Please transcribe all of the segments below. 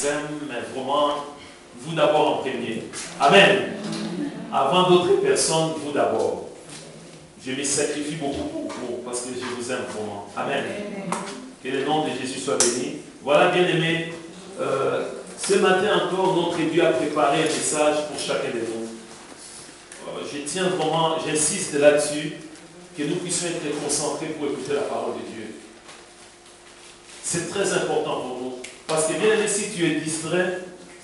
vous aime, mais vraiment, vous d'abord en premier. Amen. Avant d'autres personnes, vous d'abord. Je me sacrifie beaucoup pour vous, parce que je vous aime vraiment. Amen. Que le nom de Jésus soit béni. Voilà, bien-aimés, ce matin encore, notre Dieu a préparé un message pour chacun de nous. Je tiens vraiment, j'insiste là-dessus, que nous puissions être concentrés pour écouter la parole de Dieu. C'est très important pour nous. Parce que bien aimé, si tu es distrait,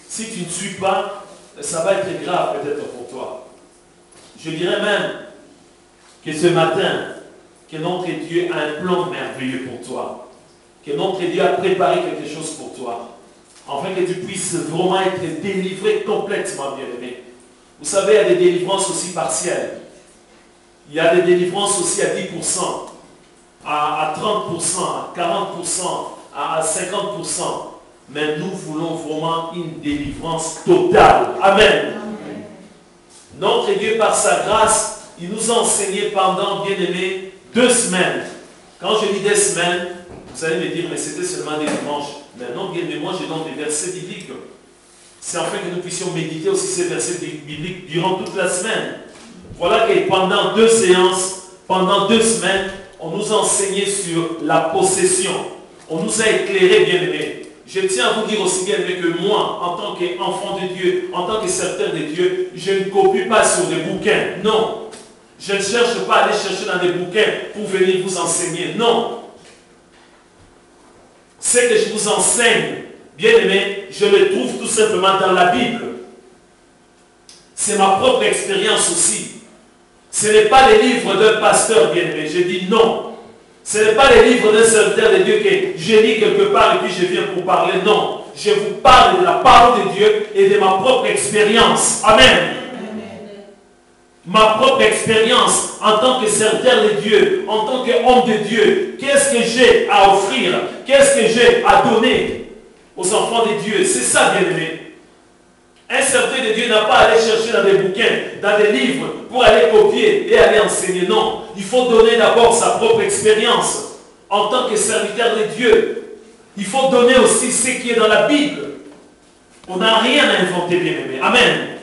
si tu ne suis pas, ça va être grave peut-être pour toi. Je dirais même que ce matin, que notre Dieu a un plan merveilleux pour toi. Que notre Dieu a préparé quelque chose pour toi. Afin que tu puisses vraiment être délivré complètement, bien aimé. Vous savez, il y a des délivrances aussi partielles. Il y a des délivrances aussi à 10%, à 30%, à 40%, à 50%. Mais nous voulons vraiment une délivrance totale. Amen. Notre Dieu, par sa grâce, il nous a enseigné pendant, bien aimé, 2 semaines. Quand je dis 2 semaines, vous allez me dire, mais c'était seulement des dimanches. Mais non, bien aimé, moi je donne des versets bibliques. C'est afin que nous puissions méditer aussi ces versets bibliques durant toute la semaine. Voilà que pendant 2 séances, pendant 2 semaines, on nous a enseigné sur la possession. On nous a éclairé, bien aimé. Je tiens à vous dire aussi, bien aimé, que moi, en tant qu'enfant de Dieu, en tant que serviteur de Dieu, je ne copie pas sur des bouquins. Non. Je ne cherche pas à aller chercher dans des bouquins pour venir vous enseigner. Non. Ce que je vous enseigne, bien aimé, je le trouve tout simplement dans la Bible. C'est ma propre expérience aussi. Ce n'est pas les livres d'un pasteur, bien aimé. Je dis non. Ce n'est pas les livres d'un serviteur de Dieu que je lis quelque part et puis je viens pour parler. Non. Je vous parle de la parole de Dieu et de ma propre expérience. Amen. Ma propre expérience en tant que serviteur de Dieu, en tant qu'homme de Dieu. Qu'est-ce que j'ai à offrir? Qu'est-ce que j'ai à donner aux enfants de Dieu? C'est ça, bien aimé. Un serviteur de Dieu n'a pas à aller chercher dans des bouquins, dans des livres, pour aller copier et aller enseigner. Non, il faut donner d'abord sa propre expérience en tant que serviteur de Dieu. Il faut donner aussi ce qui est dans la Bible. On n'a rien à inventer, bien aimé. Amen.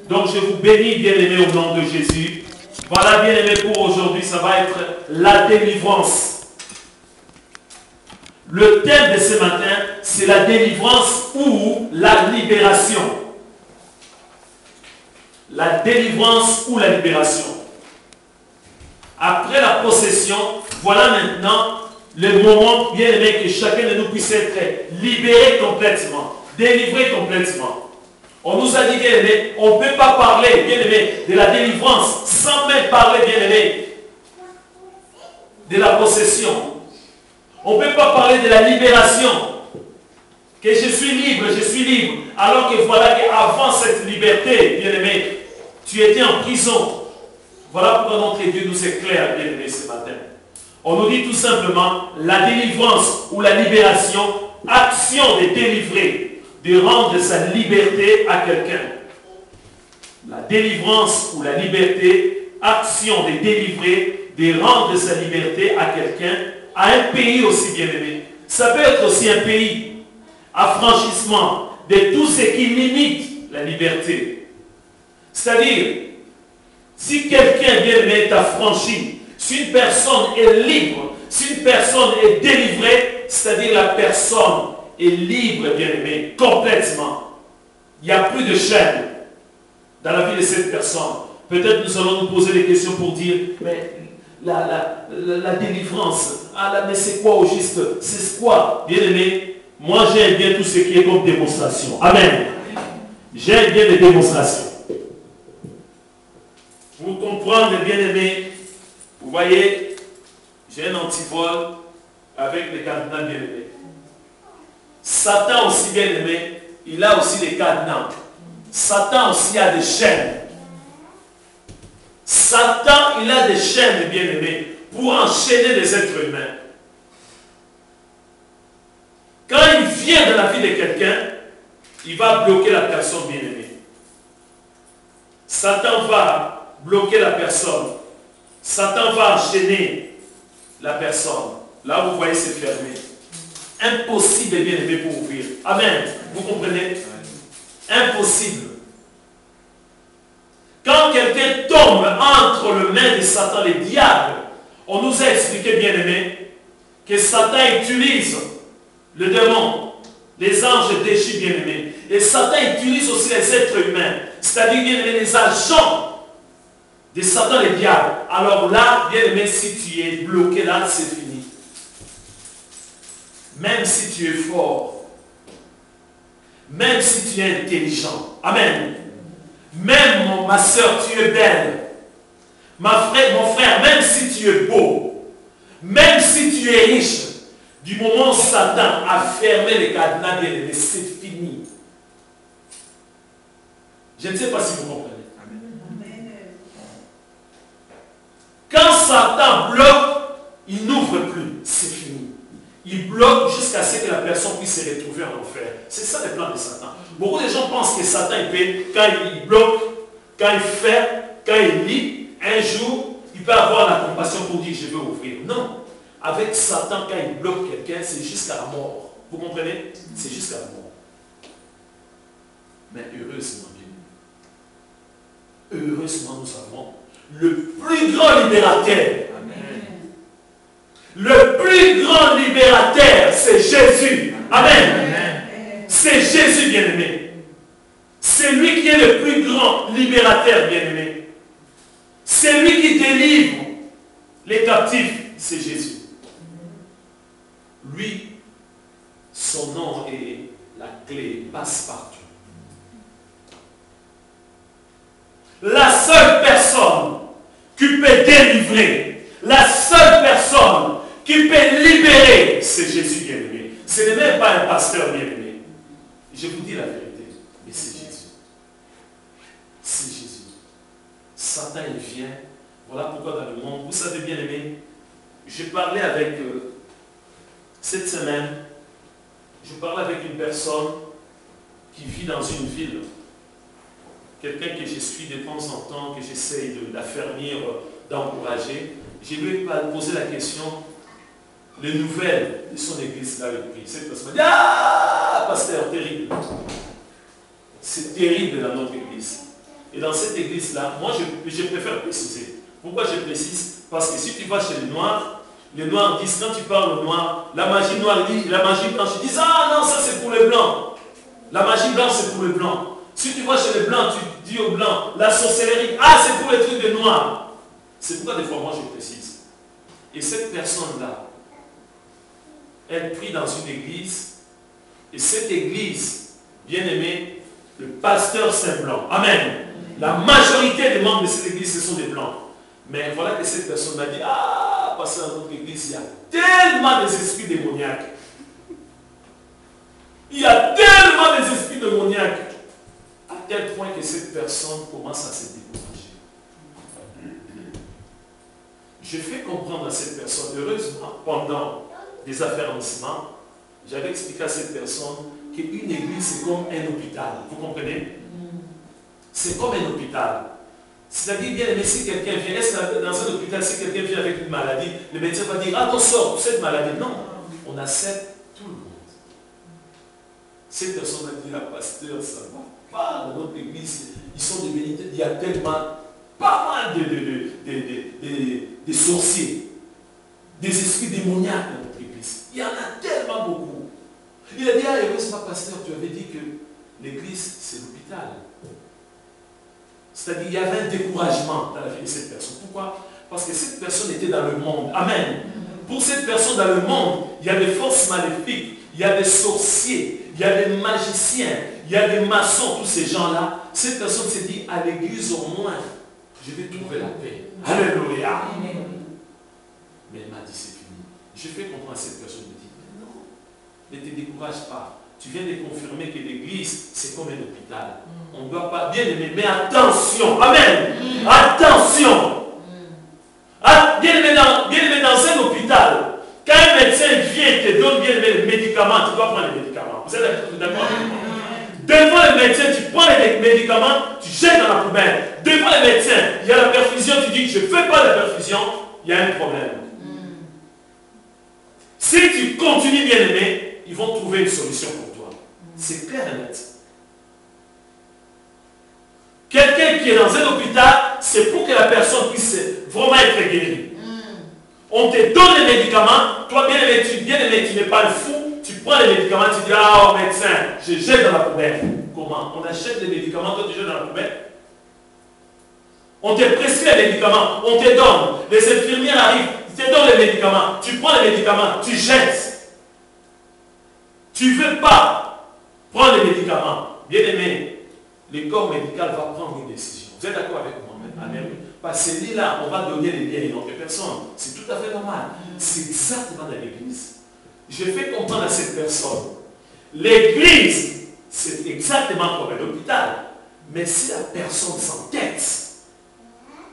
Donc je vous bénis, bien aimé, au nom de Jésus. Voilà, bien aimé, pour aujourd'hui, ça va être la délivrance. Le thème de ce matin, c'est la délivrance ou la libération. La délivrance ou la libération. Après la possession, voilà maintenant le moment, bien aimé, que chacun de nous puisse être libéré complètement, délivré complètement. On nous a dit, bien aimé, on ne peut pas parler, bien aimé, de la délivrance sans même parler, bien aimé, de la possession. On ne peut pas parler de la libération. Que je suis libre, alors que voilà qu'avant cette liberté, bien aimé, tu étais en prison. Voilà pourquoi notre Dieu nous éclaire, bien aimé, ce matin. On nous dit tout simplement, la délivrance ou la libération, action de délivrer, de rendre sa liberté à quelqu'un. La délivrance ou la liberté, action de délivrer, de rendre sa liberté à quelqu'un, à un pays aussi, bien aimé. Ça peut être aussi un pays, affranchissement de tout ce qui limite la liberté. C'est-à-dire, si quelqu'un, bien aimé, est affranchi, si une personne est libre, si une personne est délivrée, c'est-à-dire la personne est libre, bien aimé, complètement. Il n'y a plus de chaîne dans la vie de cette personne. Peut-être nous allons nous poser des questions pour dire, mais la délivrance, mais c'est quoi au juste? C'est quoi? Bien aimé, moi j'aime bien tout ce qui est comme démonstration. Amen. J'aime bien les démonstrations. Pour comprendre, bien aimé, vous voyez, j'ai un antivol avec les cadenas, bien aimé. Satan aussi, bien aimé, il a aussi des cadenas. Satan aussi a des chaînes. Satan, il a des chaînes, bien aimé, pour enchaîner les êtres humains. Quand il vient dans la vie de quelqu'un, il va bloquer la personne, bien aimée. Satan va bloquer la personne. Satan va enchaîner la personne. Là, vous voyez, c'est fermé. Impossible, bien aimé, pour ouvrir. Amen. Vous comprenez? Impossible. Quand quelqu'un tombe entre les mains de Satan, les diables, on nous a expliqué, bien aimé, que Satan utilise le démon, les anges déchus, bien aimés. Et Satan utilise aussi les êtres humains, c'est-à-dire, bien aimé, les agents de Satan, les diables. Alors là, bien aimé, si tu es bloqué là, c'est fini. Même si tu es fort, même si tu es intelligent, amen. Même ma soeur, tu es belle. Mon frère, même si tu es beau, même si tu es riche, du moment où Satan a fermé les cadenas, bien aimé, c'est fini. Je ne sais pas si vous comprenez. Amen. Quand Satan bloque, il n'ouvre plus, c'est fini. Il bloque jusqu'à ce que la personne puisse se retrouver en enfer. C'est ça le plan de Satan. Beaucoup de gens pensent que Satan, il peut, quand il bloque, quand il ferme, quand il lit, un jour, il peut avoir la compassion pour dire je veux ouvrir. Non. Avec Satan, quand il bloque quelqu'un, c'est jusqu'à la mort. Vous comprenez? C'est jusqu'à la mort. Mais heureusement, bien, heureusement, nous avons le plus grand libérateur. Le plus grand libérateur, c'est Jésus. Amen. C'est Jésus, bien-aimé. C'est lui qui est le plus grand libérateur, bien-aimé. C'est lui qui délivre les captifs, c'est Jésus. Lui, son nom est la clé, passe-partout. La seule personne qui peut délivrer, la seule personne qui peut libérer, c'est Jésus, bien-aimé. Ce n'est même pas un pasteur, bien-aimé. Je vous dis la vérité, mais c'est Jésus. C'est Jésus. Satan, il vient. Voilà pourquoi dans le monde, vous savez, bien-aimé, je parlais avec, cette semaine, je parlais avec une personne qui vit dans une ville. Quelqu'un que je suis de temps en temps, que j'essaye d'affermir, d'encourager. Je lui ai posé la question, les nouvelles de son église là, le prix. Cette personne m'a dit, ah, pasteur, terrible. C'est terrible dans notre église. Et dans cette église-là, moi, je préfère préciser. Pourquoi je précise? Parce que si tu vas chez les noirs disent, quand tu parles au noir, la magie noire dit, la magie blanche, ils disent, ah non, ça c'est pour les blancs. La magie blanche, c'est pour les blancs. Si tu vas chez les blancs, tu dis aux blancs, la sorcellerie, ah, c'est pour les trucs de noirs. C'est pourquoi des fois, moi, je précise. Et cette personne-là, elle prie dans une église, et cette église, bien aimée, le pasteur c'est un blanc. Amen. La majorité des membres de cette église, ce sont des blancs. Mais voilà que cette personne m'a dit, ah, pasteur, dans notre église, il y a tellement d'esprits démoniaques. Il y a tellement d'esprits démoniaques. À tel point que cette personne commence à se décourager. Je fais comprendre à cette personne, heureusement, pendant des affermissements, j'avais expliqué à cette personne qu'une église, c'est comme un hôpital. Vous comprenez? C'est comme un hôpital. C'est-à-dire, bien aimé, si quelqu'un vient, est-ce que dans un hôpital, si quelqu'un vient avec une maladie, le médecin va dire, ah, t'en sors pour cette maladie. Non, on accepte tout le monde. Cette personne a dit, la pasteur, ça va pas dans notre église. Ils sont devenus, il y a tellement, pas mal de sorciers, des esprits démoniaques dans notre église. Il y en a tellement beaucoup. Il a dit, ah, heureusement, pasteur, tu avais dit que l'église, c'est l'hôpital. C'est-à-dire qu'il y avait un découragement dans la vie de cette personne. Pourquoi? Parce que cette personne était dans le monde. Amen. Pour cette personne dans le monde, il y a des forces maléfiques, il y a des sorciers, il y a des magiciens, il y a des maçons, tous ces gens-là. Cette personne s'est dit, à l'église au moins, je vais trouver la paix. Alléluia. Mais elle m'a dit, c'est fini. Je fais comprendre à cette personne, elle me dit, non, ne te décourage pas. Tu viens de confirmer que l'église, c'est comme un hôpital. On ne doit pas, bien aimer, mais attention, amen, attention. Bien aimé dans un hôpital, quand un médecin vient et te donne bien aimé les médicaments, tu dois prendre les médicaments. Vous êtes d'accord? Devant le médecin, tu prends les médicaments, tu jettes dans la poubelle. Devant le médecin, il y a la perfusion, tu dis, je ne fais pas la perfusion, il y a un problème. Si tu continues bien aimé, ils vont trouver une solution pour toi. C'est clair et net. Quelqu'un qui est dans un hôpital, c'est pour que la personne puisse vraiment être guérie. On te donne les médicaments, toi bien aimé, tu n'es pas un fou, tu prends les médicaments, tu dis, ah, médecin, je jette dans la poubelle. Comment? On achète les médicaments, toi tu jettes dans la poubelle. On te prescrit les médicaments, on te donne. Les infirmières arrivent, ils te donnent les médicaments, tu prends les médicaments, tu jettes. Tu ne veux pas prendre les médicaments. Bien aimé, le corps médical va prendre une décision. Vous êtes d'accord avec moi? Amen. Parce que là, on va donner les biens à une autre personne. C'est tout à fait normal. C'est exactement dans l'église. Je fais comprendre à cette personne. L'église, c'est exactement comme un hôpital. Mais si la personne s'entête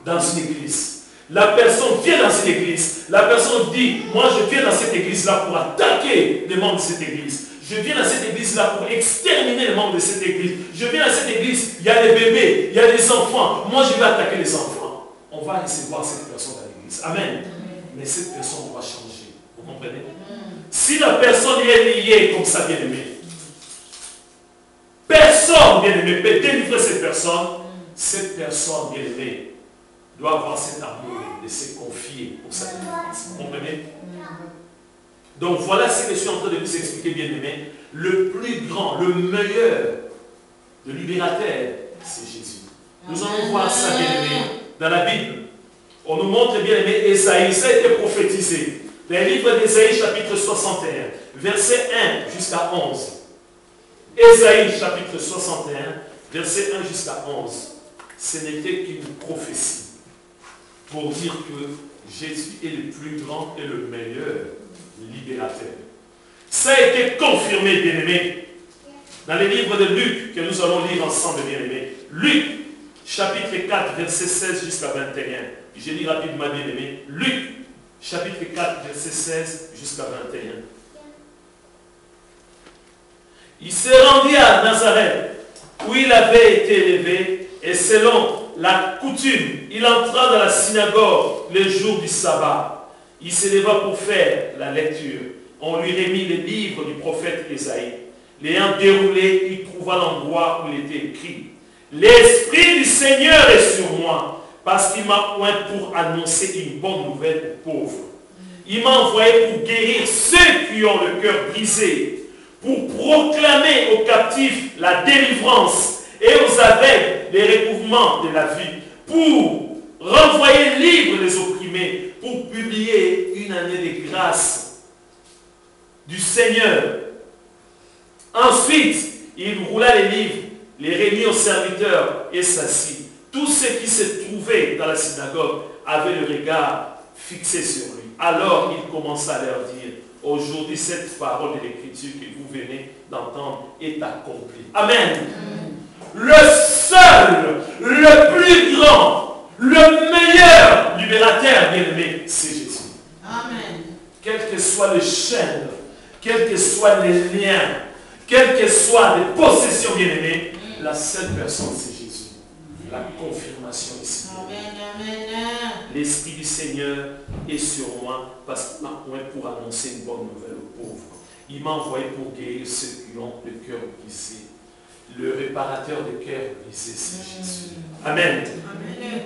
dans une église, la personne vient dans cette église, la personne dit, moi je viens dans cette église-là pour attaquer les membres de cette église. Je viens dans cette église-là pour exterminer les membres de cette église. Je viens dans cette église, il y a des bébés, il y a des enfants. Moi, je vais attaquer les enfants. On va recevoir cette personne dans l'église. Amen. Mais cette personne doit changer. Vous comprenez? Si la personne est liée comme ça, bien aimé, personne, bien aimé, peut délivrer cette personne, bien aimée, doit avoir cet amour de se confier pour sa délivrance. Vous comprenez? Donc voilà ce que je suis en train de vous expliquer, bien aimé. Le plus grand, le meilleur, le libérateur, c'est Jésus. Nous allons voir ça, bien aimé, dans la Bible. On nous montre, bien aimé, Ésaïe. Ça a été prophétisé. Le livre d'Ésaïe, chapitre 61, verset 1 jusqu'à 11. Ésaïe, chapitre 61, verset 1 jusqu'à 11. Ce n'était qu'une prophétie pour dire que Jésus est le plus grand et le meilleur libérateur. Ça a été confirmé, bien-aimé, dans les livres de Luc, que nous allons lire ensemble, bien-aimé. Luc, chapitre 4, verset 16 jusqu'à 21. Je lis rapidement, bien-aimé. Luc, chapitre 4, verset 16 jusqu'à 21. Il s'est rendu à Nazareth, où il avait été élevé, et selon la coutume, il entra dans la synagogue le jour du sabbat. Il s'éleva pour faire la lecture. On lui remit les livres du prophète Ésaïe. L'ayant déroulé, il trouva l'endroit où il était écrit. L'Esprit du Seigneur est sur moi, parce qu'il m'a oint pour annoncer une bonne nouvelle aux pauvres. Il m'a envoyé pour guérir ceux qui ont le cœur brisé, pour proclamer aux captifs la délivrance et aux aveugles les recouvrements de la vie, pour renvoyer libres les opprimés, pour publier une année de grâce du Seigneur. Ensuite, il roula les livres, les remit aux serviteurs et s'assit. Tous ceux qui se trouvaient dans la synagogue avaient le regard fixé sur lui. Alors il commença à leur dire, aujourd'hui cette parole de l'Écriture que vous venez d'entendre est accomplie. Amen. Le seul, le plus grand, le meilleur libérateur, bien-aimé, c'est Jésus. Amen. Quelles que soient les chaînes, quels que soient les liens, quelles que soient les possessions, bien-aimées, la seule personne, c'est Jésus. La confirmation ici. L'Esprit du Seigneur est sur moi parce qu'il m'a oint pour annoncer une bonne nouvelle aux pauvres. Il m'a envoyé pour guérir ceux qui ont le cœur brisé. Le réparateur de cœur brisé, c'est Jésus. Amen. Amen.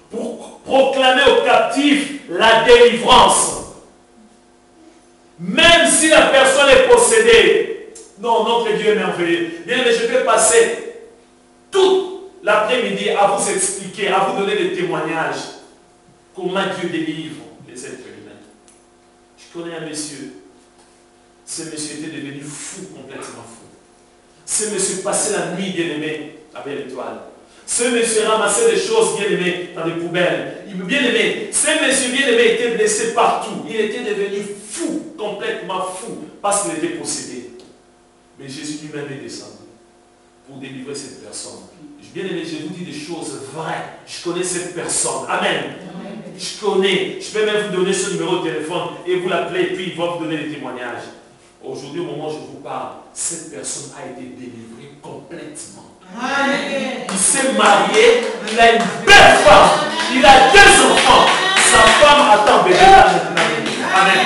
Pour proclamer aux captifs la délivrance. Même si la personne est possédée. Non, notre Dieu est merveilleux. Bien, mais je vais passer toute l'après-midi à vous expliquer, à vous donner des témoignages. Comment Dieu délivre les êtres humains. Je connais un monsieur. Ce monsieur était devenu fou, complètement fou. Ce monsieur passait la nuit, bien-aimé, avec l'étoile. Ce monsieur ramassait des choses, bien-aimées, dans des poubelles. Bien-aimé, ce monsieur, bien-aimé, était blessé partout. Il était devenu fou, complètement fou, parce qu'il était possédé. Mais Jésus lui-même est descendu pour délivrer cette personne. Bien-aimé, je vous dis des choses vraies. Je connais cette personne. Amen. Je connais. Je peux même vous donner ce numéro de téléphone et vous l'appelez et puis il va vous donner des témoignages. Aujourd'hui, au moment où je vous parle, cette personne a été délivrée complètement. Amen. Il s'est marié, il a une belle femme, il a 2 enfants. Sa femme attend bébé. Amen.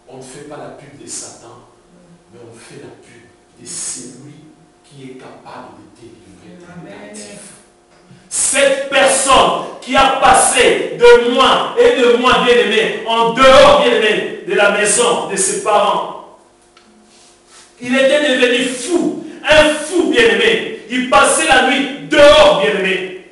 On ne fait pas la pub de Satan, mais on fait la pub de celui qui est capable de délivrer. Cette personne qui a passé de moi et de moi, bien-aimé, en dehors, bien-aimé, de la maison de ses parents. Il était devenu fou, un fou, bien-aimé. Il passait la nuit dehors, bien-aimé.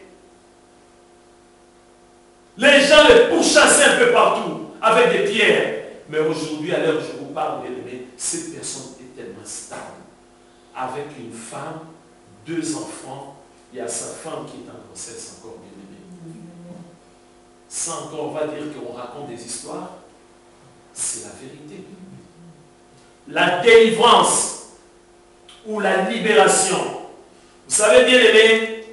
Les gens le pourchassaient un peu partout avec des pierres. Mais aujourd'hui, à l'heure où je vous parle, bien-aimé, cette personne est tellement stable. Avec une femme, 2 enfants, il y a sa femme qui est en grossesse encore, bien-aimé. Ça encore, on va dire qu'on raconte des histoires. C'est la vérité. La délivrance ou la libération. Vous savez, bien-aimé,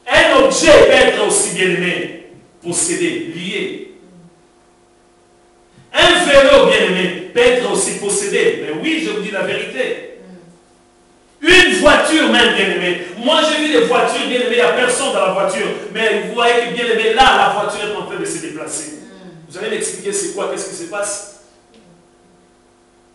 un objet peut être aussi, bien-aimé, possédé, lié. Un vélo, bien-aimé, peut être aussi possédé. Mais oui, je vous dis la vérité. Une voiture même, bien-aimé. Moi, j'ai vu des voitures, bien-aimé, il n'y a personne dans la voiture. Mais vous voyez que, bien-aimé, là, la voiture est en train de se déplacer. Vous allez m'expliquer c'est quoi, qu'est-ce qui se passe?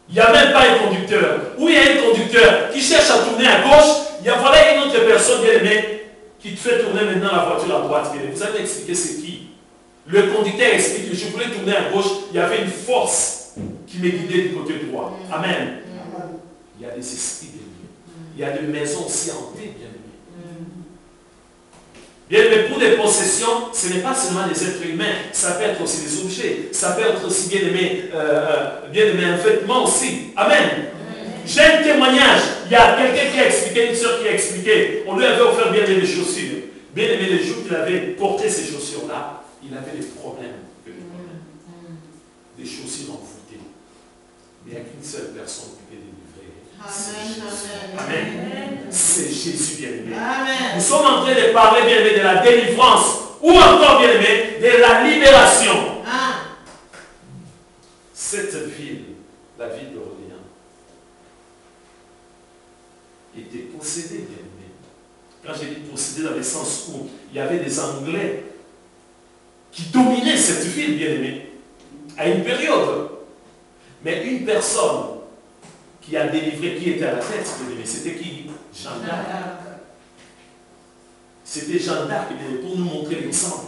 Il n'y a même pas un conducteur. Ou il y a un conducteur qui cherche à tourner à gauche. Il y a voilà une autre personne, bien-aimé, qui te fait tourner maintenant la voiture à droite. Bien-aimé. Vous allez m'expliquer c'est qui? Le conducteur explique que je voulais tourner à gauche. Il y avait une force qui me guidait du côté droit. Amen. Il y a des esprits, bien-aimé. Il y a des maisons aussi hantées, bien-aimé. Bien-aimé, pour des possessions, ce n'est pas seulement des êtres humains, ça peut être aussi des objets, ça peut être aussi, bien-aimé, un vêtement aussi. Amen. J'ai un témoignage. Il y a quelqu'un qui a expliqué, une soeur qui a expliqué, on lui avait offert, bien-aimé, des chaussures. Bien-aimé, les jours qu'il avait porté ces chaussures-là, il avait des problèmes. Des chaussures envoûtées. Mais il n'y a qu'une seule personne qui peut délivrer. Amen. C'est Jésus, bien-aimé. Nous sommes en train de parler, bien-aimé, de la délivrance ou encore, bien-aimé, de la libération. Cette ville, la ville d'Orléans, était possédée, bien-aimé. Quand j'ai dit possédée dans le sens où il y avait des Anglais qui dominaient cette ville, bien-aimé, à une période. Mais une personne qui a délivré, qui était à la tête, bien-aimé, c'était qui? Jeanne d'Arc. C'était Jeanne d'Arc, pour nous montrer l'exemple.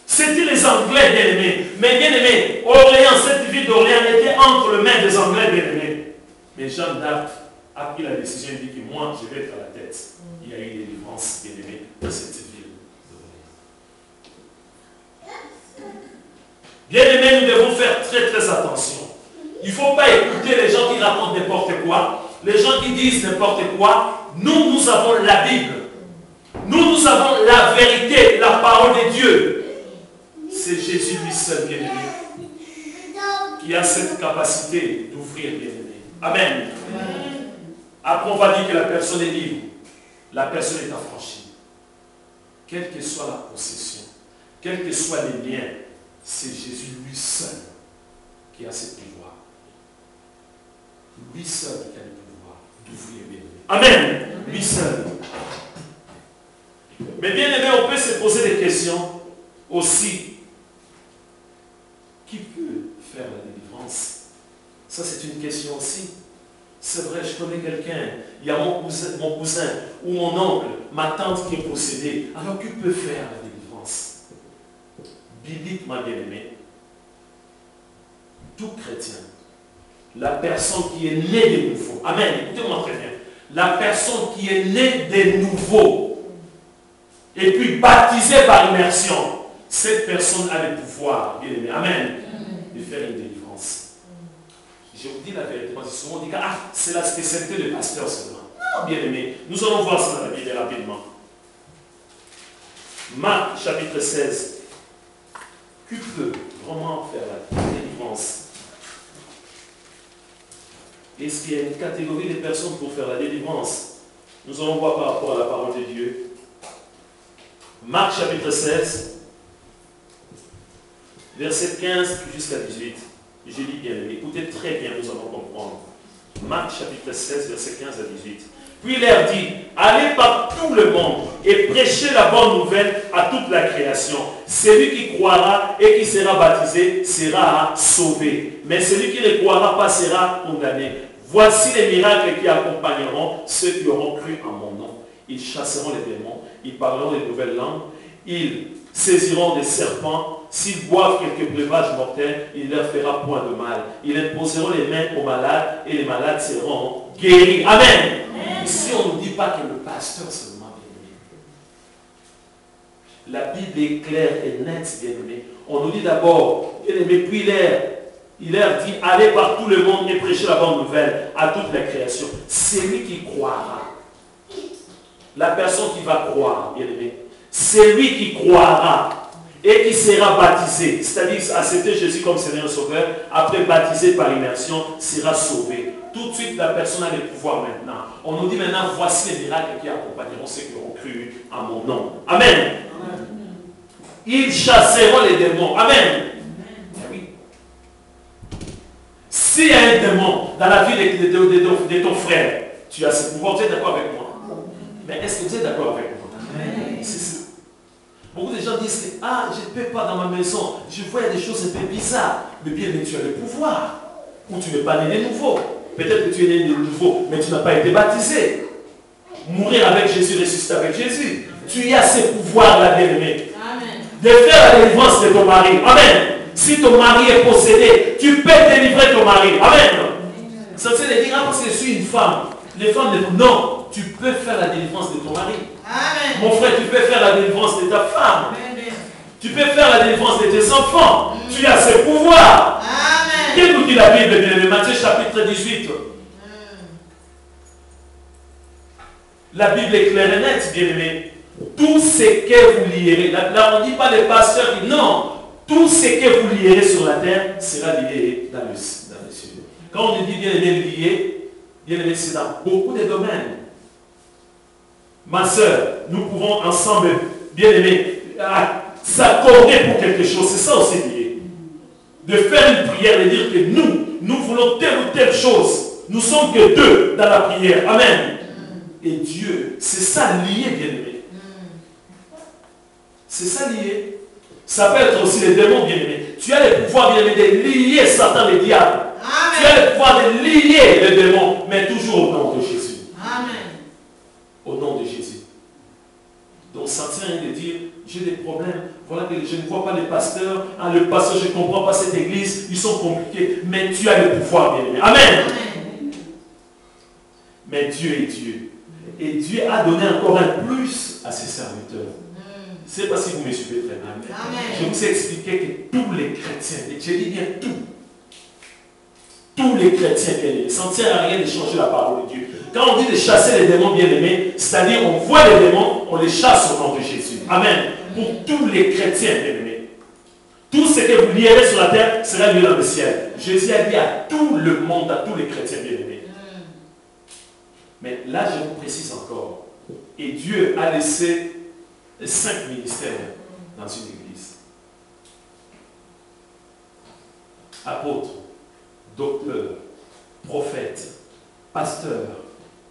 C'était les Anglais, bien-aimés. Mais bien-aimés, Orléans, cette ville d'Orléans était entre les mains des Anglais, bien-aimés. Mais Jeanne d'Arc a pris la décision et dit que moi, je vais être à la tête. Il y a eu une délivrance, bien-aimés, dans cette ville. Bien-aimés, nous devons faire très très attention. Il ne faut pas écouter les gens qui racontent n'importe quoi, les gens qui disent n'importe quoi. Nous avons la Bible. Nous avons la vérité, la parole de Dieu. C'est Jésus lui seul, bien-aimé, qui a cette capacité d'ouvrir, bien-aimé. Amen. Après, on va dire que la personne est libre. La personne est affranchie. Quelle que soit la possession, quels que soient les liens, c'est Jésus lui seul qui a ce pouvoir. Lui seul qui a le pouvoir d'ouvrir, bien-aimé. Amen. Lui seul. Mais bien-aimé, on peut se poser des questions aussi. Qui peut faire la délivrance? Ça, c'est une question aussi. C'est vrai, je connais quelqu'un. Il y a mon cousin ou mon oncle, ma tante qui est possédée. Alors, qui peut faire la délivrance? Bibliquement, bien-aimé, tout chrétien, la personne qui est née de nouveau, amen, écoutez-moi très bien, la personne qui est née de nouveau, et puis baptisée par immersion, cette personne a le pouvoir, bien-aimé, amen, de faire une délivrance. Je vous dis la vérité, parce que souvent on dit que c'est la spécialité du pasteur seulement. Non, bien-aimé, nous allons voir ça dans la Bible rapidement. Marc chapitre 16. Qui peut vraiment faire la délivrance? Est-ce qu'il y a une catégorie de personnes pour faire la délivrance? Nous allons voir par rapport à la parole de Dieu. Marc chapitre 16, verset 15 jusqu'à 18. Je lis bien, écoutez très bien, nous allons comprendre. Marc chapitre 16, verset 15 à 18. Puis il leur dit, allez par tout le monde et prêchez la bonne nouvelle à toute la création. Celui qui croira et qui sera baptisé sera sauvé. Mais celui qui ne croira pas sera condamné. Voici les miracles qui accompagneront ceux qui auront cru en mon nom. Ils chasseront les démons, ils parleront de nouvelles langues, ils saisiront des serpents. S'ils boivent quelques breuvages mortels, il ne leur fera point de mal. Ils imposeront les mains aux malades et les malades seront guéris. Amen. Amen. Ici, on ne nous dit pas que le pasteur seulement bien aimé. La Bible est claire et nette, bien aimé. On nous dit d'abord, bien aimé, puis il leur dit, allez par tout le monde et prêchez la bonne nouvelle à toute la création. C'est lui qui croira. La personne qui va croire, bien aimé, c'est lui qui croira et qui sera baptisé, c'est-à-dire accepter Jésus comme Seigneur et Sauveur, après baptisé par immersion, sera sauvé. Tout de suite, la personne a le pouvoir maintenant. On nous dit maintenant, voici les miracles qui accompagneront ceux qui auront cru en mon nom. Amen. Amen. Ils chasseront les démons. Amen. Amen. Oui. S'il y a un démon dans la vie de ton frère, tu as ce pouvoir, tu es d'accord avec moi? Mais est-ce que vous êtes d'accord avec moi? Amen. C'est ça. Beaucoup de gens disent que je ne peux pas dans ma maison, je vois des choses un peu bizarres. Mais bien, tu as le pouvoir. Ou tu n'es pas né de nouveau. Peut-être que tu es né de nouveau, mais tu n'as pas été baptisé. Mourir avec Jésus, ressusciter avec Jésus. Tu as ce pouvoir-là, bien-aimé. De faire la délivrance de ton mari. Amen. Si ton mari est possédé, tu peux délivrer ton mari. Amen. Ça c'est de dire, parce que je suis une femme. Les femmes disent, non, tu peux faire la délivrance de ton mari. Amen. Mon frère, tu peux faire la délivrance de ta femme. Amen. Tu peux faire la délivrance de tes enfants. Amen. Tu as ce pouvoir. Amen. Qu'est-ce que nous dit la Bible, bien-aimé? Matthieu chapitre 18. La Bible est claire et nette, bien-aimé. Tout ce que vous lierez, là on ne dit pas les pasteurs, non, tout ce que vous lierez sur la terre sera lié dans le ciel. Quand on dit bien-aimé lié, bien-aimé, c'est dans beaucoup de domaines. Ma soeur, nous pouvons ensemble, bien-aimé, s'accorder pour quelque chose, c'est ça aussi lié. De faire une prière et dire que nous voulons telle ou telle chose. Nous sommes que deux dans la prière. Amen. Et Dieu, c'est ça lié, bien-aimé. C'est ça lié. Ça peut être aussi les démons, bien-aimés. Tu as le pouvoir, bien-aimé, de lier Satan, le diable. Amen. Tu as le pouvoir de lier les démons, mais toujours au nom de Jésus. Amen. Au nom de Jésus. Donc ça tient de dire, j'ai des problèmes. Voilà que je ne vois pas les pasteurs. Le pasteur, je ne comprends pas cette église. Ils sont compliqués. Mais tu as le pouvoir, bien-aimé. Amen. Amen. Mais Dieu est Dieu. Et Dieu a donné encore un plus à ses serviteurs. Je ne sais pas si vous me suivez très bien. Amen. Je vous ai expliqué que tous les chrétiens, et je dis bien tous les chrétiens bien-aimés, ça ne sert à rien de changer la parole de Dieu. Quand on dit de chasser les démons bien-aimés, c'est-à-dire on voit les démons, on les chasse au nom de Jésus. Amen. Pour tous les chrétiens bien-aimés. Tout ce que vous lierez sur la terre sera lié dans le ciel. Jésus a dit à tout le monde, à tous les chrétiens bien-aimés. Mais là, je vous précise encore. Et Dieu a laissé 5 ministères dans une église. Apôtre, docteur, prophète, pasteur,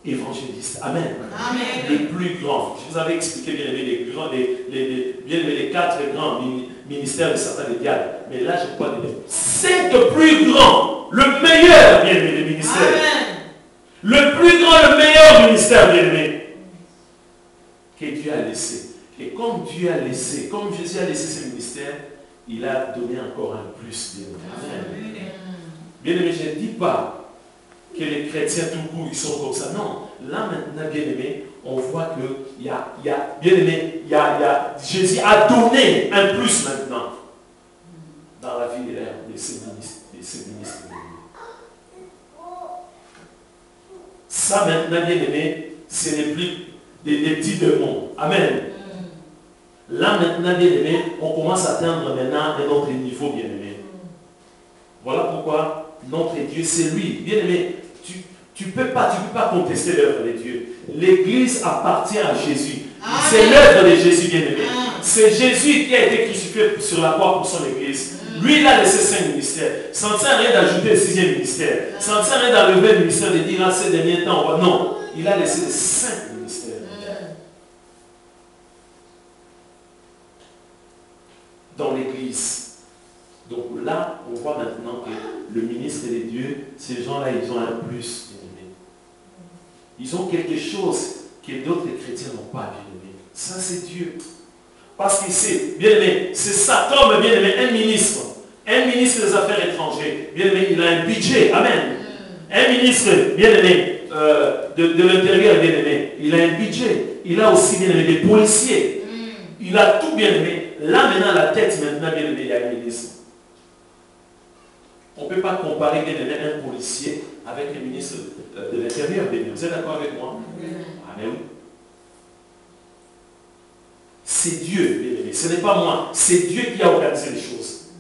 évangéliste. Amen. Amen. Les plus grands. Je vous avais expliqué bien les 4 grands ministères de Satan et diable. Mais là, je parle des 5 plus grands. Le meilleur, bien aimé, des ministères. Amen. Le plus grand, le meilleur ministère, bien aimé, que Dieu a laissé. Et comme Dieu a laissé, comme Jésus a laissé ce ministère, il a donné encore un plus, bien aimé. Bien aimé, je ne dis pas que les chrétiens tout court, ils sont comme ça. Non. Là maintenant, bien aimé, on voit que bien aimé, Jésus a donné un plus maintenant dans la vie de ces ministres. Ça maintenant, bien aimé, ce n'est plus des petits démons. Amen. Là maintenant, bien aimé, on commence à atteindre maintenant un autre niveau, bien aimé. Voilà pourquoi notre Dieu, c'est lui. Bien aimé, tu ne peux pas contester l'œuvre de Dieu. L'Église appartient à Jésus. C'est l'œuvre de Jésus, bien aimé. C'est Jésus qui a été crucifié sur la croix pour son Église. Lui, il a laissé 5 ministères. Ça ne sert à rien d'ajouter le 6e ministère. Ça ne sert à rien d'enlever le ministère de dire, ces derniers temps, non. il a laissé les 5 ministères. Dans l'église. Donc là, on voit maintenant que le ministre des dieux, ces gens-là, ils ont un plus, bien-aimé. Ils ont quelque chose que d'autres chrétiens n'ont pas, bien-aimé. Ça, c'est Dieu. Parce qu'il sait, bien-aimé, c'est ça, comme, bien-aimé, un ministre des Affaires étrangères, bien-aimé, il a un budget, amen. Un ministre, bien-aimé, de l'intérieur, bien-aimé, il a un budget. Il a aussi, bien-aimé, des policiers. Il a tout, bien-aimé. Là, maintenant, la tête, maintenant, bien-aimé, il y a un ministre. On ne peut pas comparer, bien-aimé, un policier avec le ministre de l'Intérieur, bien-aimé. Vous êtes d'accord avec moi? Amen. C'est Dieu, bien-aimé. Ce n'est pas moi. C'est Dieu qui a organisé les choses.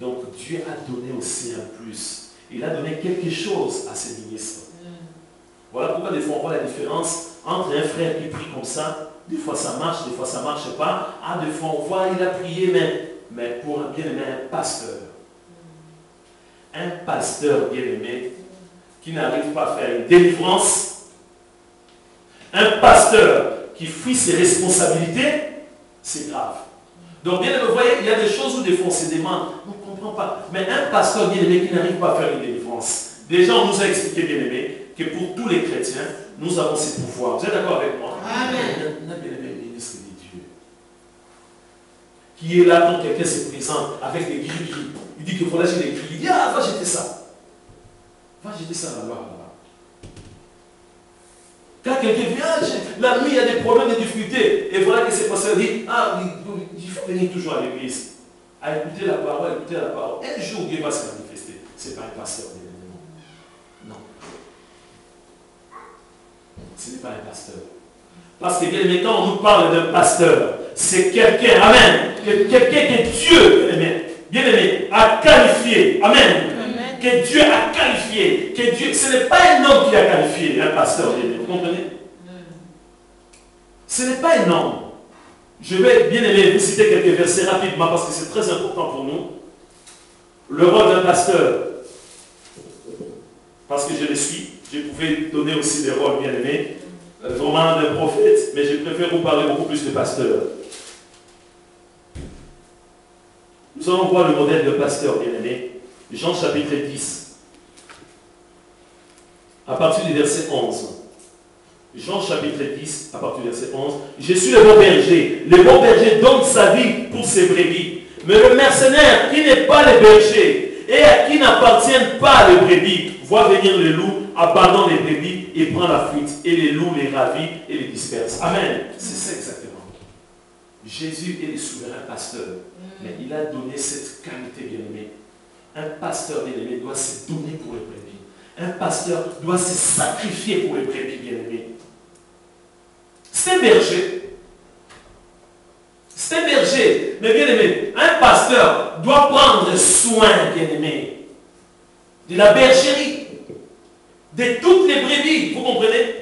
Donc, Dieu a donné aussi un plus. Il a donné quelque chose à ses ministres. Voilà pourquoi des fois on voit la différence entre un frère qui prie comme ça. Des fois ça marche, des fois ça ne marche pas. Ah, des fois on voit, il a prié, mais pour un bien-aimé, un pasteur. Un pasteur bien-aimé qui n'arrive pas à faire une délivrance. Un pasteur qui fuit ses responsabilités, c'est grave. Donc bien aimé, vous voyez, il y a des choses où des fois on se demande, on ne comprend pas. Mais un pasteur bien-aimé qui n'arrive pas à faire une délivrance. Déjà on nous a expliqué, bien-aimé, que pour tous les chrétiens, nous avons ces pouvoirs. Vous êtes d'accord avec moi? Amen. On a bien-aimé le ministre des dieux. Qui est là quand quelqu'un se présente avec des gris-gris. Il dit que voilà, j'ai des gris. Il dit, ah, va jeter ça. Va jeter ça là-bas, là-bas. Quand quelqu'un vient, la nuit, il y a des problèmes, des difficultés. Et voilà que c'est passé, il dit, ah, il faut venir toujours à l'église. À écouter la parole, écouter la parole. Un jour, Dieu va se manifester. Ce n'est pas un pasteur. Non. Ce n'est pas un pasteur. Parce que bien aimé, quand on nous parle d'un pasteur, c'est quelqu'un, amen, quelqu'un que Dieu, bien aimé, a qualifié, amen, que Dieu a qualifié, que Dieu, ce n'est pas un homme qui a qualifié un pasteur, bien aimé, vous comprenez? Ce n'est pas un homme. Je vais, bien aimé, vous citer quelques versets rapidement parce que c'est très important pour nous. Le rôle d'un pasteur, parce que je le suis, je pouvais donner aussi des rôles, bien aimés, vraiment d'un prophète, mais je préfère vous parler beaucoup plus de pasteur. Nous allons voir le modèle de pasteur, bien aimé. Jean chapitre 10, à partir du verset 11. Jean chapitre 10, à partir du verset 11. Je suis le bon berger. Le bon berger donne sa vie pour ses brebis. Mais le mercenaire qui n'est pas le berger et à qui n'appartiennent pas les brebis, voit venir le loup, abandonne les brebis et prend la fuite. Et les loups les ravit et les disperse. Amen. C'est ça exactement. Jésus est le souverain pasteur. Mais il a donné cette qualité, bien-aimée. Un pasteur, bien-aimé, doit se donner pour les brebis. Un pasteur doit se sacrifier pour les brebis, bien-aimés. C'est un berger. C'est un berger. Mais bien-aimé, un pasteur doit prendre soin, bien-aimé, de la bergerie, de toutes les brebis. Vous comprenez?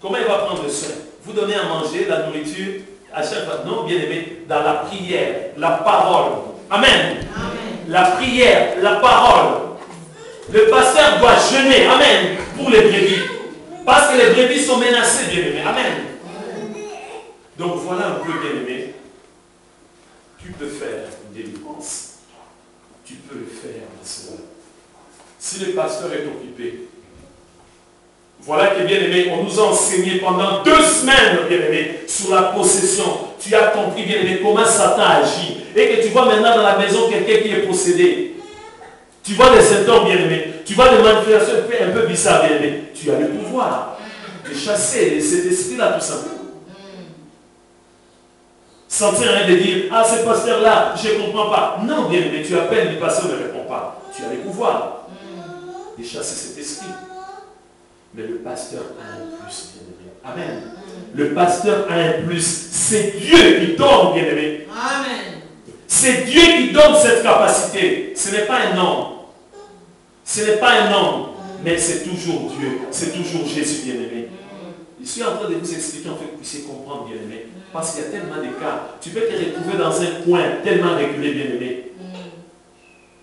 Comment il va prendre soin? Vous donnez à manger, la nourriture, à chaque fois. Non, bien-aimé, dans la prière, la parole. Amen. Amen. La prière, la parole. Le pasteur doit jeûner, amen, pour les brebis. Parce que les brebis sont menacées, bien-aimés. Amen. Donc voilà un peu, bien-aimé. Tu peux faire une délivrance. Tu peux le faire, ma soeur. Si le pasteur est occupé, voilà que, bien-aimé, on nous a enseigné pendant 2 semaines, bien-aimé, sur la possession. Tu as compris, bien-aimé, comment Satan agit. Et que tu vois maintenant dans la maison quelqu'un qui est possédé. Tu vois des symptômes, bien-aimé. Tu vois des manifestations un peu bizarres, bien-aimé. Tu as le pouvoir de chasser cet esprit-là, tout simplement. Sans rien de dire, ah, ce pasteur-là, je ne comprends pas. Non, bien-aimé, tu appelles, le pasteur ne répond pas. Tu as le pouvoir de chasser cet esprit. Mais le pasteur a un plus, bien-aimé. Amen. Le pasteur a un plus. C'est Dieu qui donne, bien-aimé. Amen. C'est Dieu qui donne cette capacité. Ce n'est pas un homme. Ce n'est pas un homme. Mais c'est toujours Dieu. C'est toujours Jésus, bien-aimé. Je suis en train de vous expliquer, en fait, que vous puissiez comprendre, bien-aimé. Parce qu'il y a tellement de cas. Tu peux te retrouver dans un coin tellement reculé, bien-aimé.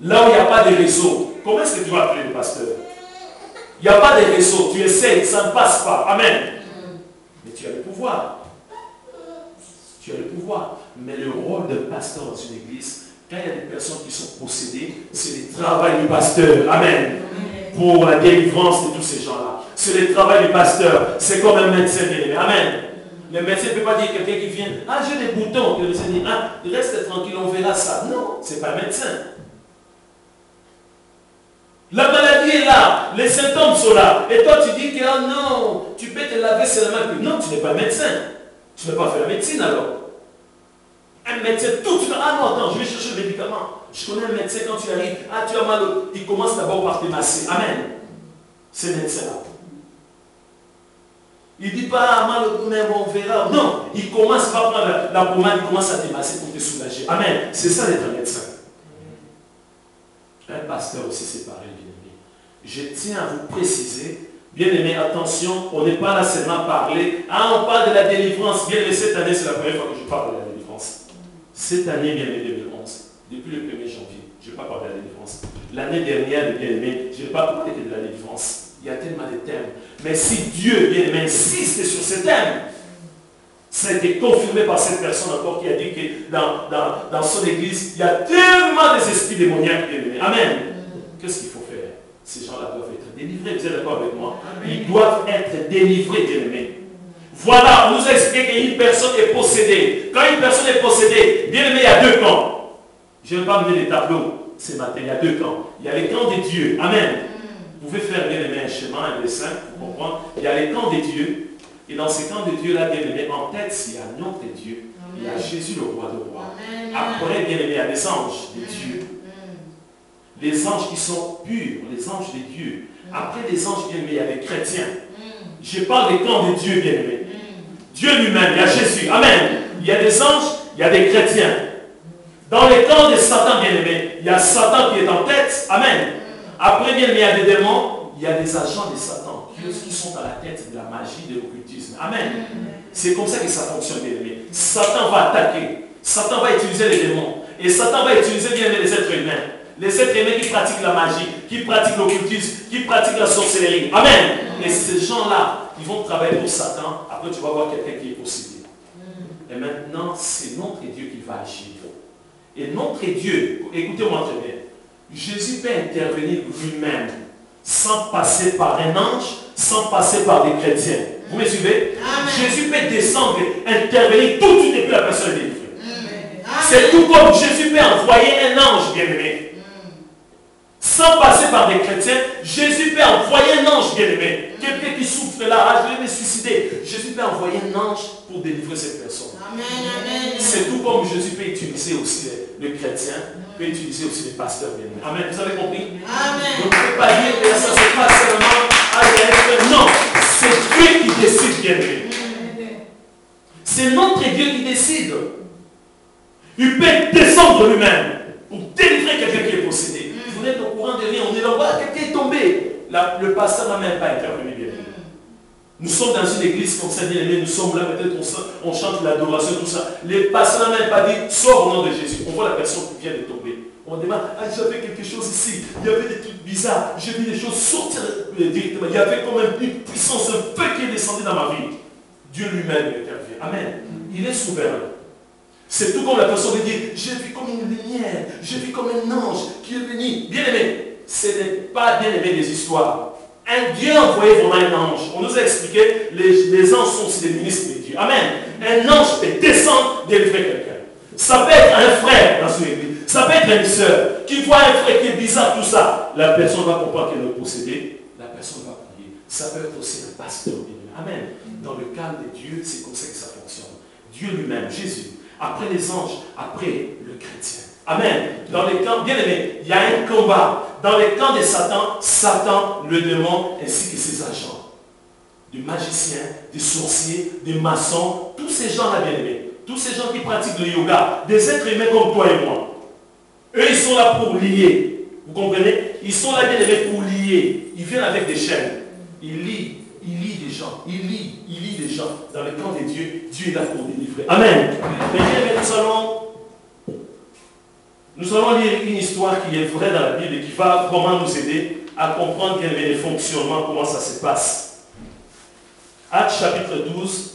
Là où il n'y a pas de réseau. Comment est-ce que tu vas appeler le pasteur? Il n'y a pas de réseau. Tu essayes, ça ne passe pas. Amen. Mais tu as le pouvoir. Tu as le pouvoir. Mais le rôle d'un pasteur dans une église, quand il y a des personnes qui sont possédées, c'est le travail du pasteur. Amen. Pour la délivrance de tous ces gens-là. C'est le travail du pasteur. C'est comme un médecin. Amen. Le médecin ne peut pas dire à quelqu'un qui vient, ah j'ai des boutons, que le médecin dit, ah reste tranquille, on verra ça. Non, ce n'est pas un médecin. La maladie est là, les symptômes sont là. Et toi tu dis que ah non, tu peux te laver seulement. Non, tu n'es pas médecin. Tu ne peux pas faire la médecine alors. Un médecin, tout de suite, ah non, attends, je vais chercher le médicament. Je connais un médecin, quand tu arrives, ah tu as mal, il commence d'abord par te masser. Amen. C'est médecin-là. Il ne dit pas mal, mais on verra. Non, il commence par prendre la pommade, il commence à te masser pour te soulager. Amen. C'est ça d'être un médecin. Un pasteur aussi, c'est pareil, bien-aimé. Je tiens à vous préciser, bien-aimé, attention, on n'est pas là seulement à parler. Ah, on parle de la délivrance. Bien-aimé, cette année, c'est la première fois que je parle de la délivrance. Cette année, bien-aimé, 2011, depuis le 1er janvier, je n'ai pas parlé de la délivrance. L'année dernière, bien-aimé, je n'ai pas parlé de la délivrance. Il y a tellement de thèmes. Mais si Dieu, bien-aimé, insiste sur ces thèmes, ça a été confirmé par cette personne encore qui a dit que dans son église, il y a tellement d'esprits démoniaques, bien-aimés. Amen. Qu'est-ce qu'il faut faire? Ces gens-là doivent être délivrés. Vous êtes d'accord avec moi? Ils doivent être délivrés, bien-aimés. Voilà, on nous a expliqué qu'une personne est possédée. Quand une personne est possédée, bien-aimé, il y a deux camps. Je ne vais pas mener les tableaux ce matin. Il y a deux camps. Il y a les camps de Dieu. Amen. Vous pouvez faire, bien-aimé, un schéma, un dessin, pour comprendre. Il y a les camps de Dieu. Et dans ces camps de Dieu-là, bien-aimé, en tête, il y a notre Dieu. Il y a Jésus, le roi de rois. Après, bien-aimé, il y a les anges de Dieu. Les anges qui sont purs, les anges de Dieu. Après les anges, bien-aimé, il y a les chrétiens. Je parle des camps de Dieu, bien-aimé. Dieu lui-même, il y a Jésus. Amen. Il y a des anges, il y a des chrétiens. Dans les camps de Satan, bien-aimé, il y a Satan qui est en tête. Amen. Après, bien-aimé, il y a des démons, il y a des agents de Satan qui sont à la tête de la magie, de l'occultisme. Amen. C'est comme ça que ça fonctionne, bien-aimé. Satan va attaquer. Satan va utiliser les démons. Et Satan va utiliser, bien-aimé, les êtres humains. Les êtres humains qui pratiquent la magie, qui pratiquent l'occultisme, qui pratiquent la sorcellerie. Amen. Et ces gens-là, ils vont travailler pour Satan. Après, tu vas voir quelqu'un qui est possédé. Et maintenant, c'est notre Dieu qui va agir. Et notre Dieu, écoutez-moi très bien, Jésus peut intervenir lui-même sans passer par un ange, sans passer par des chrétiens. Vous me suivez? Amen. Jésus peut descendre, intervenir tout de suite et puis la personne est délivrée. C'est tout comme Jésus peut envoyer un ange, bien-aimé. Sans passer par des chrétiens, Jésus peut envoyer un ange, bien-aimé. Quelqu'un qui souffre là, ah, je vais me suicider. Jésus peut envoyer un ange pour délivrer cette personne. C'est tout comme Jésus peut utiliser aussi le chrétien, peut utiliser aussi les pasteurs, bien-aimés. Amen. Vous avez compris? Amen. Donc, on ne peut pas dire que ça se passe seulement à non, c'est Dieu qui décide, bien-aimé. C'est notre Dieu qui décide. Il peut descendre lui-même pour délivrer quelqu'un qui est possédé. Vous êtes au courant de rien, on est là, voilà, quelqu'un est tombé. Le pasteur n'a même pas intervenu, bien. Nous sommes dans une église comme ça, bien-aimé, nous sommes là, peut-être on chante l'adoration, tout ça. Le pasteur n'a même pas dit, sors au nom de Jésus. On voit la personne qui vient de tomber. On demande, ah, j'avais quelque chose ici, il y avait des trucs bizarres, j'ai vu des choses sortir directement. Il y avait comme une puissance, un feu qui est descendu dans ma vie. Dieu lui-même intervient. Amen. Il est souverain. C'est tout comme la personne qui dit, j'ai vu comme une lumière, j'ai vu comme un ange qui est venu. Bien-aimé, ce n'est pas bien-aimé des histoires. Un Dieu a envoyé vraiment un ange. On nous a expliqué, les anges sont aussi des ministres de Dieu. Amen. Un ange peut descendre, délivrer quelqu'un. Ça peut être un frère dans son église. Ça peut être une soeur qui voit un frère qui est bizarre, tout ça. La personne va comprendre qu'elle est possédée. La personne va prier. Ça peut être aussi un pasteur. Amen. Dans le cadre de Dieu, c'est comme ça que ça fonctionne. Dieu lui-même, Jésus. Après les anges, après le chrétien. Amen. Dans les camps, bien aimé, il y a un combat. Dans les camps de Satan, Satan, le démon, ainsi que ses agents. Des magiciens, des sorciers, des maçons, tous ces gens-là, bien aimés. Tous ces gens qui pratiquent le yoga, des êtres humains comme toi et moi. Eux, ils sont là pour lier. Vous comprenez? Ils sont là, bien aimés, pour lier. Ils viennent avec des chaînes. Ils lient des gens. Ils lient des gens. Dans le camp de Dieu, Dieu est là pour délivrer. Amen. Mais bien aimés, nous allons lire une histoire qui est vraie dans la Bible et qui va vraiment nous aider à comprendre les fonctionnements, comment ça se passe. Actes chapitre 12.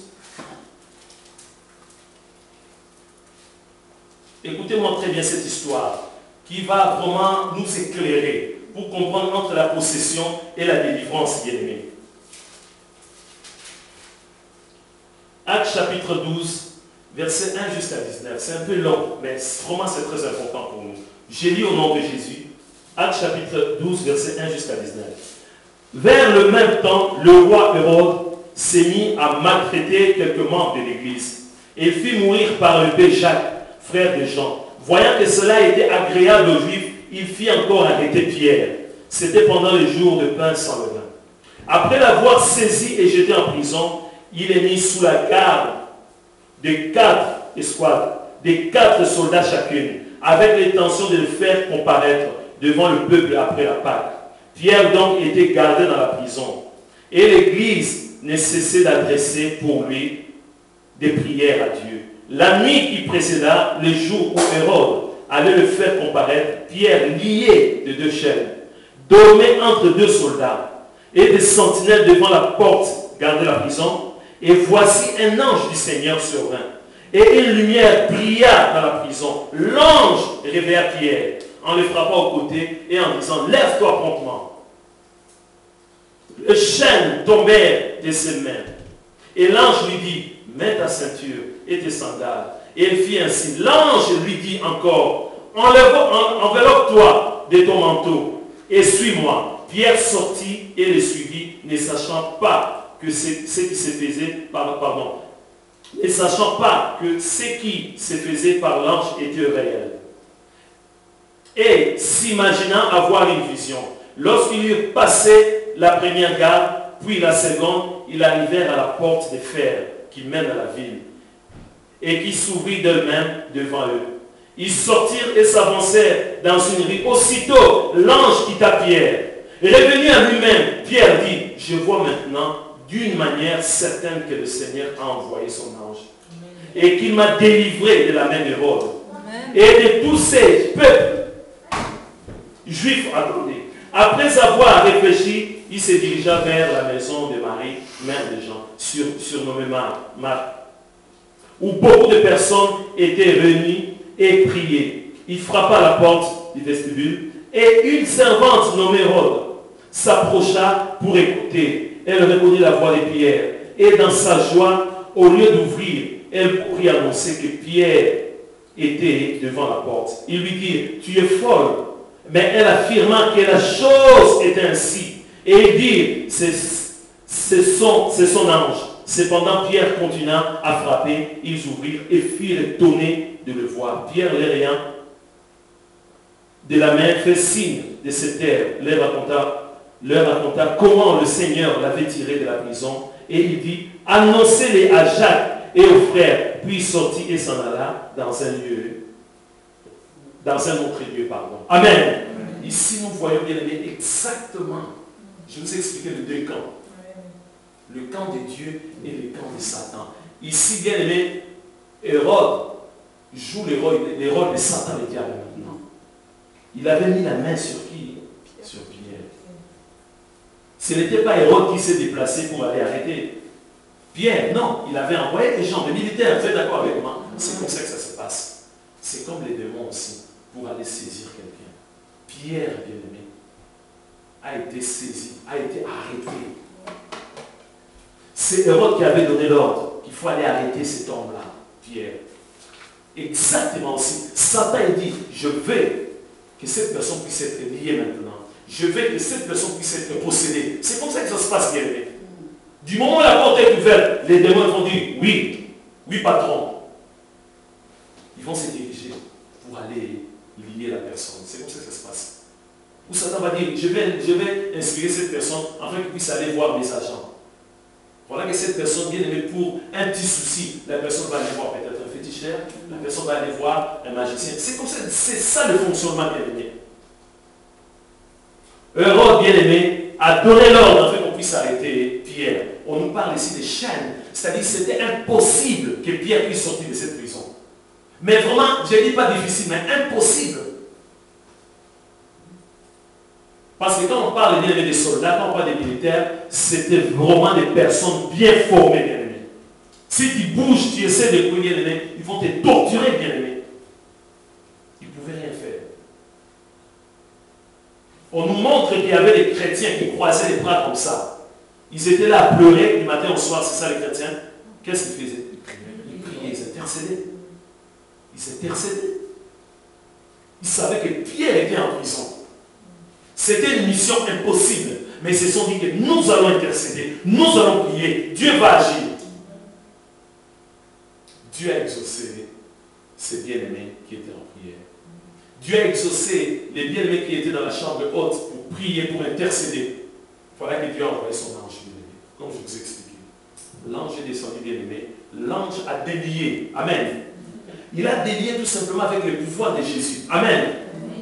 Écoutez-moi très bien cette histoire qui va vraiment nous éclairer pour comprendre entre la possession et la délivrance, bien-aimés. Actes chapitre 12, verset 1 jusqu'à 19. C'est un peu long, mais vraiment c'est très important pour nous. J'ai lu au nom de Jésus. Actes chapitre 12, verset 1 jusqu'à 19. Vers le même temps, le roi Hérode s'est mis à maltraiter quelques membres de l'Église et fit mourir par l'épée Jacques, frère de Jean. Voyant que cela était agréable aux Juifs, il fit encore arrêter Pierre. C'était pendant les jours de pain sans levain. Après l'avoir saisi et jeté en prison, il est mis sous la garde de 4 escouades, des 4 soldats chacune, avec l'intention de le faire comparaître devant le peuple après la Pâque. Pierre donc était gardé dans la prison, et l'Église ne cessait d'adresser pour lui des prières à Dieu. La nuit qui précéda, le jour où Hérode allait le faire comparaître, Pierre, lié de 2 chaînes, dormait entre 2 soldats, et des sentinelles devant la porte gardaient la prison. Et voici un ange du Seigneur survint, et une lumière brilla dans la prison. L'ange réveilla Pierre en le frappant au côté et en disant: lève-toi promptement. Les chaînes tombèrent de ses mains. Et l'ange lui dit: mets ta ceinture et tes sandales. Et il fit ainsi. L'ange lui dit encore: enveloppe-toi de ton manteau et suis-moi. Pierre sortit et le suivit, ne sachant pas que ce qui se faisait ne sachant pas que ce qui se faisait par l'ange était réel. Et s'imaginant avoir une vision, lorsqu'il eut passé la première garde, puis la seconde, ils arrivèrent à la porte de fer qui mène à la ville, et qui s'ouvrit d'elle-même devant eux. Ils sortirent et s'avancèrent dans une rue. Aussitôt, l'ange quitta Pierre. Revenu à lui-même, Pierre dit: je vois maintenant d'une manière certaine que le Seigneur a envoyé son ange. Amen. Et qu'il m'a délivré de la main d'Hérode et de tous ces peuples juifs attendus. Après avoir réfléchi, il se dirigea vers la maison de Marie, mère de Jean, surnommée Marthe, où beaucoup de personnes étaient réunies et priaient. Il frappa à la porte du vestibule et une servante nommée Rhoda s'approcha pour écouter. Elle reconnut la voix de Pierre. Et dans sa joie, au lieu d'ouvrir, elle courut annoncer que Pierre était devant la porte. Il lui dit: tu es folle. Mais elle affirma que la chose était ainsi. Et il dit: c'est son ange. Cependant, Pierre continua à frapper. Ils ouvrirent et firent étonnés de le voir. Pierre, les rayant de la main, fait signe de se taire, leur raconta comment le Seigneur l'avait tiré de la prison, et il dit: annoncez-les à Jacques et aux frères. Puis il sortit et s'en alla dans un autre lieu, pardon. Amen. Amen. Ici nous voyons bien aimé exactement, je vous ai expliqué les 2 camps, le camp de Dieu et le camp de Satan. Ici bien aimé, Hérode joue le rôle de Satan, le diable maintenant. Il avait mis la main sur qui? Sur Pierre. Ce n'était pas Hérode qui s'est déplacé pour aller arrêter Pierre, non, il avait envoyé des gens, des militaires, vous êtes d'accord avec moi? C'est comme ça que ça se passe. C'est comme les démons aussi, pour aller saisir quelqu'un. Pierre, bien-aimé, a été saisi, a été arrêté. C'est Hérode qui avait donné l'ordre qu'il faut aller arrêter cet homme-là, Pierre. Exactement aussi. Satan dit: je veux que cette personne puisse être liée maintenant. Je veux que cette personne puisse être possédée. C'est comme ça que ça se passe, bien aimé. Du moment où la porte est ouverte, les démons vont dire: oui, oui patron. Ils vont se diriger pour aller lier la personne. C'est comme ça que ça se passe. Ou Satan va dire: je vais inspirer cette personne afin qu'il puisse aller voir mes agents. Voilà que cette personne, bien aimée, pour un petit souci, la personne va aller voir peut-être un féticheur, la personne va aller voir un magicien. C'est comme ça, c'est ça le fonctionnement, bien aimé. Hérode, bien aimé, a donné l'ordre afin qu'on puisse arrêter Pierre. On nous parle ici des chaînes, c'est-à-dire que c'était impossible que Pierre puisse sortir de cette prison. Mais vraiment, je ne dis pas difficile, mais impossible. Parce que quand on parle des soldats, quand on parle des militaires, c'était vraiment des personnes bien formées, bien aimés. Si tu bouges, tu essaies de courir, bien aimé, ils vont te torturer, bien aimé. Ils ne pouvaient rien faire. On nous montre qu'il y avait des chrétiens qui croisaient les bras comme ça. Ils étaient là à pleurer du matin au soir, c'est ça les chrétiens. Qu'est-ce qu'ils faisaient? Ils priaient, ils intercédaient. Ils intercédaient. Ils savaient que Pierre était en prison. C'était une mission impossible. Mais ils se sont dit que nous allons intercéder, nous allons prier, Dieu va agir. Dieu a exaucé ces bien-aimés qui étaient en prière. Dieu a exaucé les bien-aimés qui étaient dans la chambre haute pour prier, pour intercéder. Voilà que Dieu a envoyé son ange bien-aimé, comme je vous ai expliqué. L'ange est descendu bien-aimé. L'ange a délié. Amen. Il a délié tout simplement avec le pouvoir de Jésus. Amen.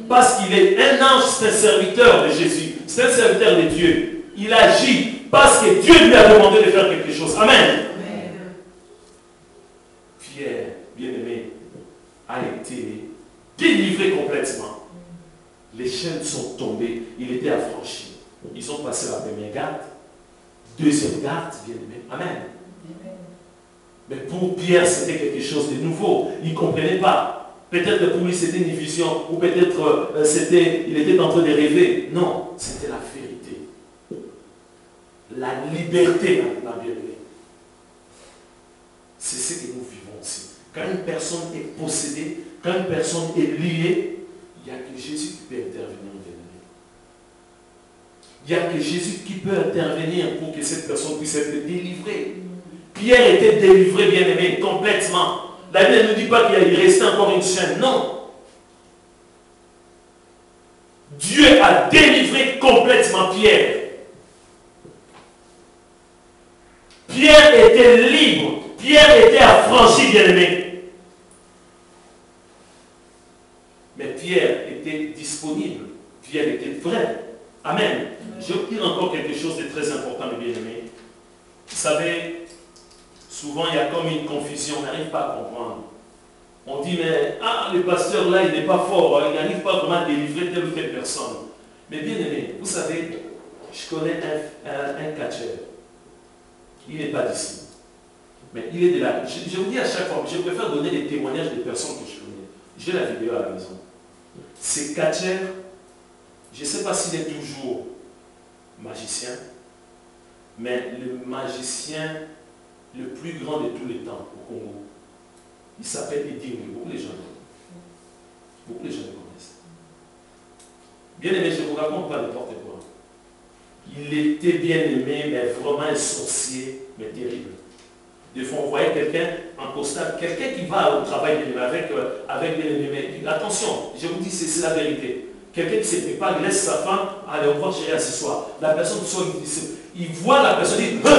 Parce qu'il est un ange, c'est un serviteur de Jésus. C'est un serviteur de Dieu. Il agit parce que Dieu lui a demandé de faire quelque chose. Amen. Pierre, bien-aimé, a été délivré complètement. Les chaînes sont tombées. Il était affranchi. Ils ont passé la première garde. Deuxième garde, bien-aimé. Amen. Mais pour Pierre, c'était quelque chose de nouveau. Il ne comprenait pas. Peut-être que pour lui, c'était une vision. Ou peut-être il était en train de rêver. Non, c'était la vérité. La liberté, maintenant, bien-aimé. C'est ce que nous vivons aussi. Quand une personne est possédée, quand une personne est liée, il n'y a que Jésus qui peut intervenir, bien-aimé. Il n'y a que Jésus qui peut intervenir pour que cette personne puisse être délivrée. Pierre était délivré, bien-aimé, complètement. La Bible ne nous dit pas qu'il restait encore une chaîne. Non. Dieu a délivré complètement Pierre. Pierre était libre. Pierre était affranchi, bien-aimé. Mais Pierre était disponible. Pierre était vrai. Amen. Je vais vous dire encore quelque chose de très important, mes bien-aimés. Vous savez, souvent il y a comme une confusion, on n'arrive pas à comprendre. On dit, mais le pasteur là, il n'est pas fort, il n'arrive pas vraiment à délivrer telle ou telle personne. Mais bien aimé, vous savez, je connais un catcheur. Il n'est pas d'ici. Mais il est de là. Je vous dis à chaque fois, je préfère donner des témoignages des personnes que je connais. J'ai la vidéo à la maison. Ce catcheur, je ne sais pas s'il est toujours magicien, mais le magicien le plus grand de tous les temps au Congo, il s'appelle Edingue. Beaucoup de gens le connaissent. Bien aimé, je ne vous raconte pas n'importe quoi. Il était bien aimé, mais vraiment un sorcier, mais terrible. Des fois, on voyait quelqu'un en costard, quelqu'un qui va au travail avec des ennemis. Attention, je vous dis, c'est la vérité. Quelqu'un qui se prépare, il laisse sa femme, allez, on va chérir ce soir. La personne sort, il voit la personne, il dit,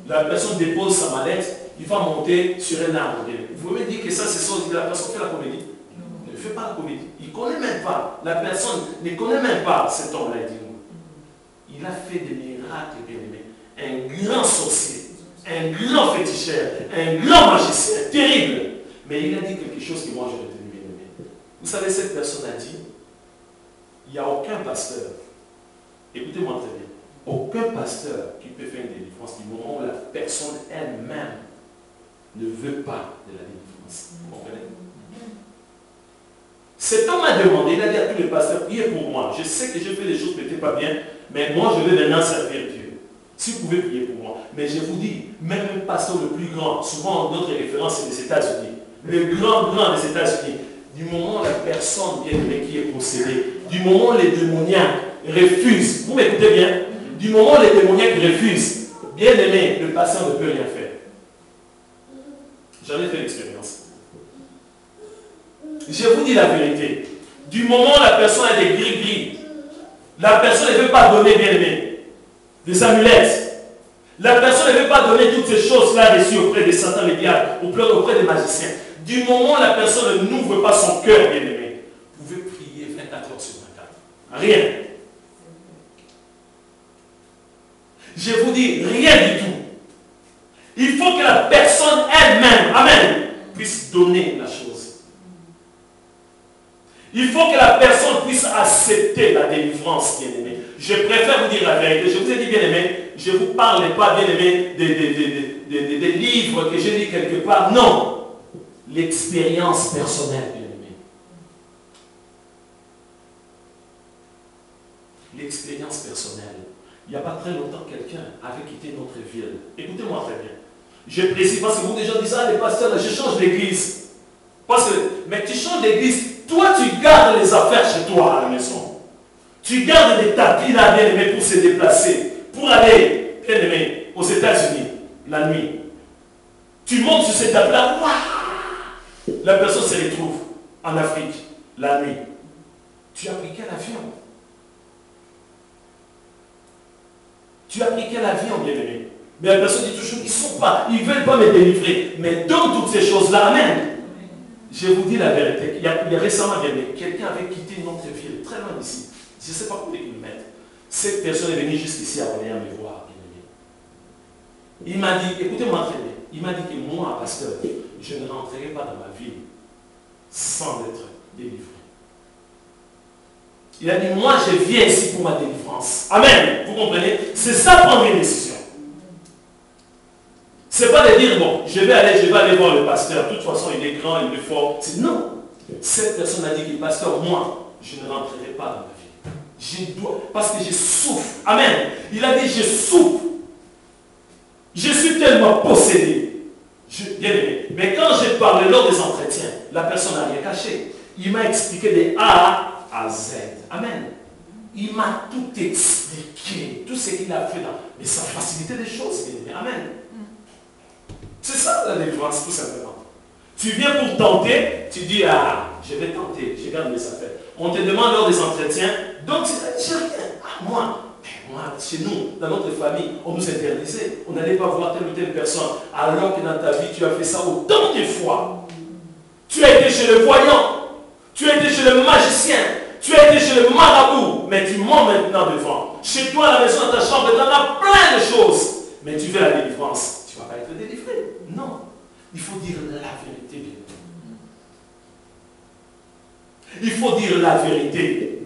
la personne dépose sa mallette, il va monter sur un arbre. Vous me dites que ça, c'est ça, la personne fait la comédie. Il ne fait pas la comédie. Il ne connaît même pas. La personne ne connaît même pas cet homme-là. Il a fait des miracles, bien aimé. Un grand sorcier, un grand féticheur, un grand magicien, terrible. Mais il a dit quelque chose que moi j'aurais tenu, bien aimé. Vous savez, cette personne a dit, il n'y a aucun pasteur, écoutez-moi très bien, aucun pasteur qui peut faire une délivrance du moment où la personne elle-même ne veut pas de la délivrance. Vous comprenez? Cet homme m'a demandé, il a dit à tous les pasteurs, priez pour moi. Je sais que je fais des choses peut-être pas bien, mais moi je vais maintenant servir Dieu. Si vous pouvez prier pour moi. Mais je vous dis, même le pasteur le plus grand, souvent notre référence c'est des États-Unis. Le grand des États-Unis. Du moment où la personne bien aimée qui est possédée, du moment où les démoniaques refusent, vous m'écoutez bien, du moment où les démoniaques refusent, bien aimé, le pasteur ne peut rien faire. J'en ai fait l'expérience. Je vous dis la vérité. Du moment où la personne a des gris-gris, la personne ne veut pas donner, bien aimé, des amulettes. La personne ne veut pas donner toutes ces choses-là reçues auprès des Satan, les diables, auprès des magiciens. Du moment où la personne n'ouvre pas son cœur, bien aimé, vous pouvez prier 24 heures sur 24. Rien. Je vous dis, rien du tout. Il faut que la personne elle-même, amen, puisse donner la chose. Il faut que la personne puisse accepter la délivrance, bien-aimé. Je préfère vous dire la vérité. Je vous ai dit, bien-aimé, je ne vous parle pas, bien-aimé, des livres que j'ai lu quelque part. Non. L'expérience personnelle, bien-aimé. L'expérience personnelle. Il n'y a pas très longtemps, quelqu'un avait quitté notre ville. Écoutez-moi très bien. Je précise parce que vous déjà dites ça, les pasteurs, là, je change d'église. Parce que, mais tu changes d'église, toi tu gardes les affaires chez toi à la maison. Tu gardes des tapis là, bien aimé, pour se déplacer, pour aller, bien aimé, aux États-Unis, la nuit. Tu montes sur ces tapis là, la personne se retrouve en Afrique, la nuit. Tu as pris quel avion? Tu as pris quel avion, bien aimé? Mais la personne dit toujours, ils ne veulent pas me délivrer. Mais dans toutes ces choses-là, amen. Je vous dis la vérité. Il y a récemment, quelqu'un avait quitté notre ville, très loin d'ici. Je ne sais pas combien de kilomètres. Cette personne est venue jusqu'ici à Orléans me voir. Il m'a dit, écoutez-moi très bien, il m'a dit que moi, pasteur, je ne rentrerai pas dans ma ville sans être délivré. Il a dit, moi, je viens ici pour ma délivrance. Amen. Vous comprenez? C'est ça prendre une décision. Ce n'est pas de dire, bon, je vais aller voir le pasteur. De toute façon, il est grand, il est fort. Non. Cette personne a dit que, pasteur, moi, je ne rentrerai pas dans ma vie. Je dois, parce que je souffre. Amen. Il a dit, je souffre. Je suis tellement possédé. Bien aimé. Mais quand j'ai parlé lors des entretiens, la personne n'a rien caché. Il m'a expliqué de A à Z. Amen. Il m'a tout expliqué. Tout ce qu'il a fait là. Mais ça facilitait les choses. Bien aimé. Amen. C'est ça la délivrance, tout simplement. Tu viens pour tenter, tu dis, ah, je vais tenter, je garde mes affaires. On te demande lors des entretiens, donc j'ai rien. Ah, moi, chez nous, dans notre famille, on nous interdisait. On n'allait pas voir telle ou telle personne, alors que dans ta vie, tu as fait ça autant de fois. Tu as été chez le voyant, tu as été chez le magicien, tu as été chez le marabout, mais tu mens maintenant devant. Chez toi, à la maison, dans ta chambre, tu en as plein de choses. Mais tu veux la délivrance. Tu ne vas pas être délivré. Non. Il faut dire la vérité, bien. Il faut dire la vérité.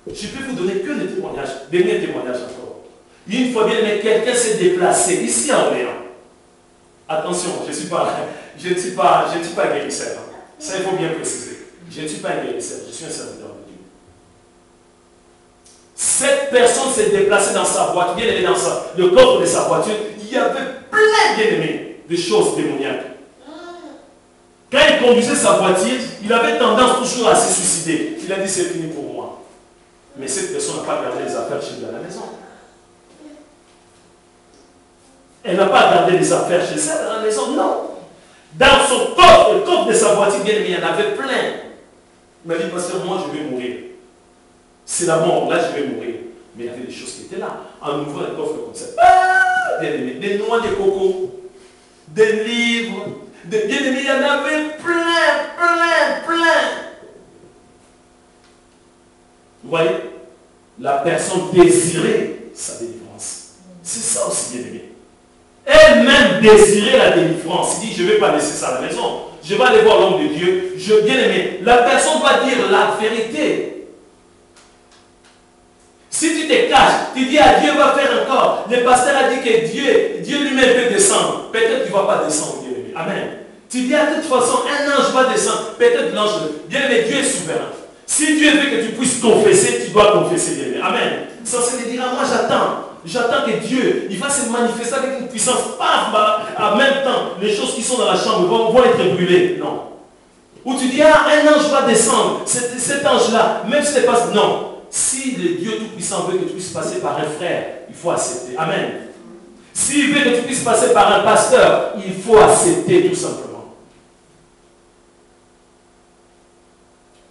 Je peux vous donner que des témoignages. Dernier témoignage encore. Une fois bien aimé, quelqu'un s'est déplacé ici à Orléans. Attention, je ne suis pas guérisseur. Ça, il faut bien préciser. Je ne suis pas un guérisseur, je suis un serviteur de Dieu. Cette personne s'est déplacée dans sa voiture, bien aimé, dans le coffre de sa voiture. Il y avait plein d'ennemis, de choses démoniaques. Quand il conduisait sa voiture, il avait tendance toujours à se suicider. Il a dit, c'est fini pour moi. Mais cette personne n'a pas gardé les affaires chez lui à la maison. Elle n'a pas gardé les affaires chez elle à la maison, non. Dans son coffre, le coffre de sa voiture, bien aimé, il y en avait plein. Il m'a dit, pasteur, moi je vais mourir. C'est la mort, là je vais mourir. Mais il y avait des choses qui étaient là. En ouvrant le coffre comme ça. Bien aimé, des noix de coco, des livres, bien aimé, il y en avait plein. Vous voyez, la personne désirait sa délivrance. C'est ça aussi, bien aimé. Elle-même désirait la délivrance. Il dit, je ne vais pas laisser ça à la maison. Je vais aller voir l'homme de Dieu. Bien aimé, la personne va dire la vérité. Si tu te caches, tu dis à Dieu va faire encore. Le pasteur a dit que Dieu lui-même peut descendre. Peut-être qu'il ne va pas descendre, bien aimé. Amen. Tu dis à toute façon, un ange va descendre. Peut-être l'ange, bien aimé, Dieu est souverain. Si Dieu veut que tu puisses confesser, tu dois confesser, bien aimé. Amen. Ça, c'est de dire, moi j'attends. J'attends que Dieu, il va se manifester avec une puissance. En même temps, les choses qui sont dans la chambre vont être brûlées. Non. Ou tu dis, un ange va descendre. Cet ange-là, même si c'est pas... Non. Si le Dieu Tout-Puissant veut que tu puisses passer par un frère, il faut accepter. Amen. S'il veut que tu puisses passer par un pasteur, il faut accepter tout simplement.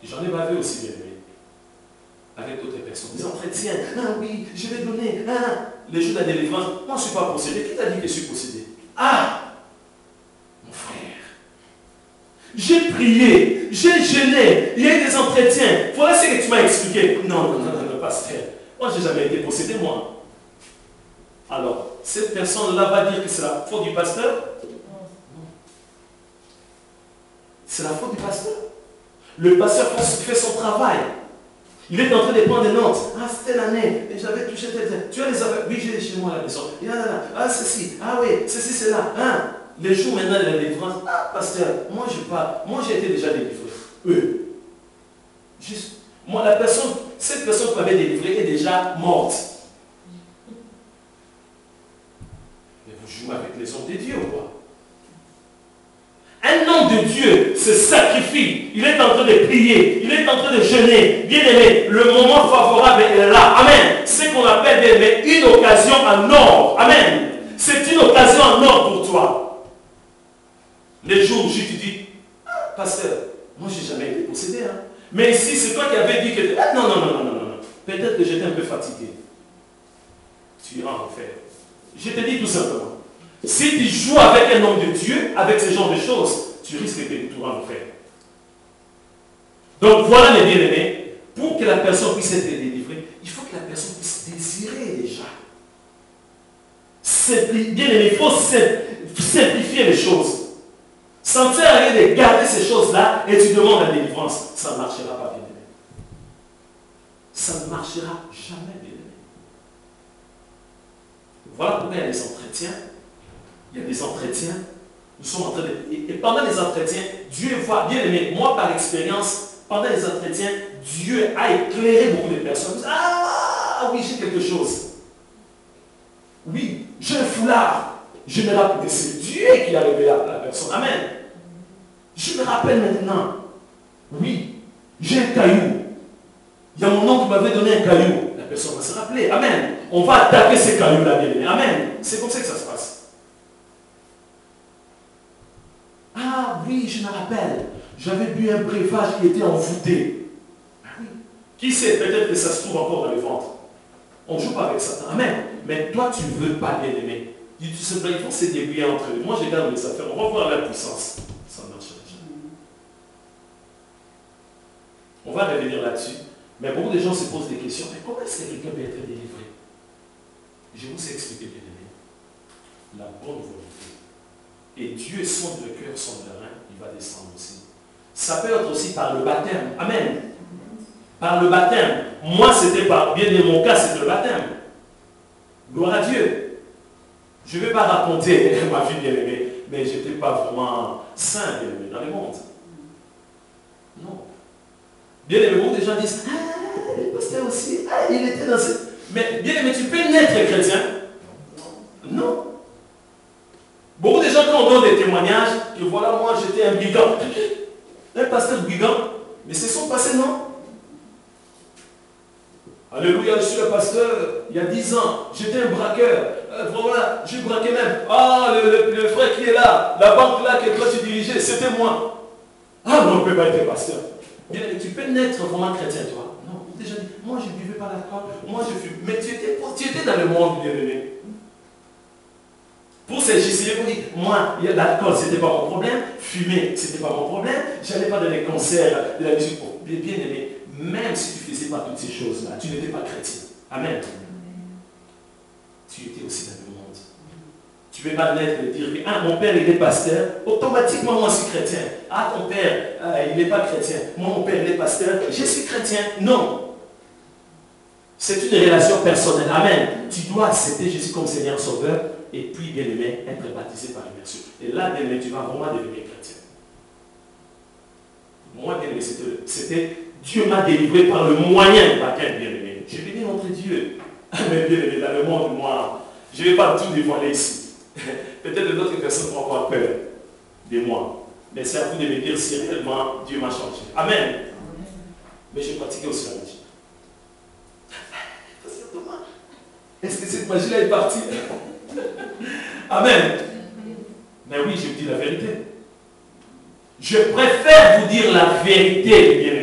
J'en ai bavé aussi, bien aimé, avec d'autres personnes. Des entretiens. Ah oui, je vais donner. Les jours de la délivrance. Moi, je ne suis pas possédé. Qui t'a dit que je suis possédé? Ah, mon frère. J'ai prié, j'ai jeûné, il y a eu des entretiens. Voilà ce que tu m'as expliqué. Non, pasteur. Moi, je n'ai jamais été possédé, moi. Alors, cette personne-là va dire que c'est la faute du pasteur? Non. C'est la faute du pasteur? Le pasteur fait son travail. Il est en train de prendre des notes. Ah, c'était l'année. Et j'avais touché tel. Tu as les affaires. Oui, j'ai chez moi à la maison. Ah, ceci. Ah oui, ceci, c'est là. Hein? Les jours maintenant de la délivrance. Ah, pasteur, moi je pas. Moi j'ai été déjà délivré. Juste. Moi, cette personne qui m'avait délivré est déjà morte. Mais vous jouez avec les hommes de Dieu ou quoi? Un homme de Dieu se sacrifie. Il est en train de prier. Il est en train de jeûner. Bien aimé, le moment favorable est là. Amen. C'est ce qu'on appelle, bien aimé, une occasion en or. Amen. C'est une occasion en or pour toi. Les jours où je te dis, pasteur, moi je n'ai jamais été possédé. Hein. Mais ici, c'est toi qui avais dit que... Ah, non. Peut-être que j'étais un peu fatigué. Tu iras en enfer. Je te dis tout simplement. Si tu joues avec un homme de Dieu, avec ce genre de choses, tu risques de te trouver en enfer. Donc voilà mes bien-aimés, pour que la personne puisse être délivrée, il faut que la personne puisse désirer déjà. Bien-aimé, il faut simplifier les choses. Ça ne sert à rien de garder ces choses-là et tu demandes la délivrance. Ça ne marchera pas, bien-aimé. Ça ne marchera jamais, bien-aimé. Voilà pourquoi il y a des entretiens. Il y a des entretiens. Nous sommes en train de... Et pendant les entretiens, Dieu voit, bien aimé, moi par expérience, pendant les entretiens, Dieu a éclairé beaucoup de personnes. Ah oui, j'ai quelque chose. Oui, j'ai un foulard. Je me rappelle que c'est Dieu qui a révélé à la personne. Amen. Je me rappelle maintenant. Oui, j'ai un caillou. Il y a mon oncle qui m'avait donné un caillou. La personne va se rappeler. Amen. On va attaquer ces cailloux-là, bien aimé. Amen. C'est comme ça que ça se passe. Ah oui, je me rappelle. J'avais bu un breuvage qui était envoûté. Ah oui. Qui sait, peut-être que ça se trouve encore dans le ventre. On ne joue pas avec Satan. Amen. Mais toi, tu ne veux pas, bien aimé. Dis tout simplement, il faut se débrouiller entre eux. Moi, je garde mes affaires. On va voir la puissance. Ça ne marche jamais. On va revenir là-dessus. Mais beaucoup de gens se posent des questions. Mais comment est-ce que quelqu'un peut être délivré? Je vous ai expliqué, bien aimé. La bonne volonté. Et Dieu sonde le cœur, sonde le rein, il va descendre aussi. Ça peut être aussi par le baptême. Amen. Par le baptême. Moi, c'était par, bien dans mon cas, c'était le baptême. Gloire à Dieu. Je ne vais pas raconter ma vie bien-aimée, mais je n'étais pas vraiment saint bien-aimé dans le monde. Non. Bien-aimé, beaucoup de gens disent, ah, le pasteur aussi, ah, il était dans ce... Mais bien-aimé, tu peux naître chrétien? Non. Beaucoup de gens, quand on donne des témoignages, que voilà, moi j'étais un brigand. Un pasteur brigand, mais c'est son passé, non? Alléluia, je suis le pasteur, il y a 10 ans, j'étais un braqueur. Voilà, je braquais même. Ah, le frère qui est là, la banque là que toi tu dirigeais, c'était moi. Ah, non, on ne peut pas être pasteur. Bien, tu peux naître vraiment chrétien, toi. Non, déjà dit, moi je ne buvais pas l'alcool, moi je fume. Mais tu étais dans le monde, bien-aimé. Pour ces GCE, vous dites, moi, l'alcool, ce n'était pas mon problème, fumer, ce n'était pas mon problème, je n'allais pas dans les concerts de la musique. Bien aimé, même si tu ne faisais pas toutes ces choses-là, tu n'étais pas chrétien. Amen. Tu étais aussi dans le monde. Tu ne peux pas naître et dire, ah, mon père, il est pasteur, automatiquement, moi, je suis chrétien. Ah, ton père, il n'est pas chrétien. Moi, mon père, il est pasteur, je suis chrétien. Non. C'est une relation personnelle. Amen. Tu dois accepter Jésus comme Seigneur Sauveur. Et puis, bien aimé, être baptisé par l'immersion. Et là, bien aimé, tu vas vraiment devenir chrétien. Moi, bien aimé, c'était Dieu m'a délivré par le moyen du baptême, bien aimé. Je bénis notre Dieu. Mais bien aimé, dans le monde, moi, je ne vais pas tout dévoiler ici. Peut-être d'autres personnes vont avoir peur de moi. Mais c'est à vous de me dire si réellement Dieu m'a changé. Amen. Mais j'ai pratiqué aussi la magie. Est-ce que cette magie-là est partie? Amen. Mais oui, je vous dis la vérité. Je préfère vous dire la vérité, bien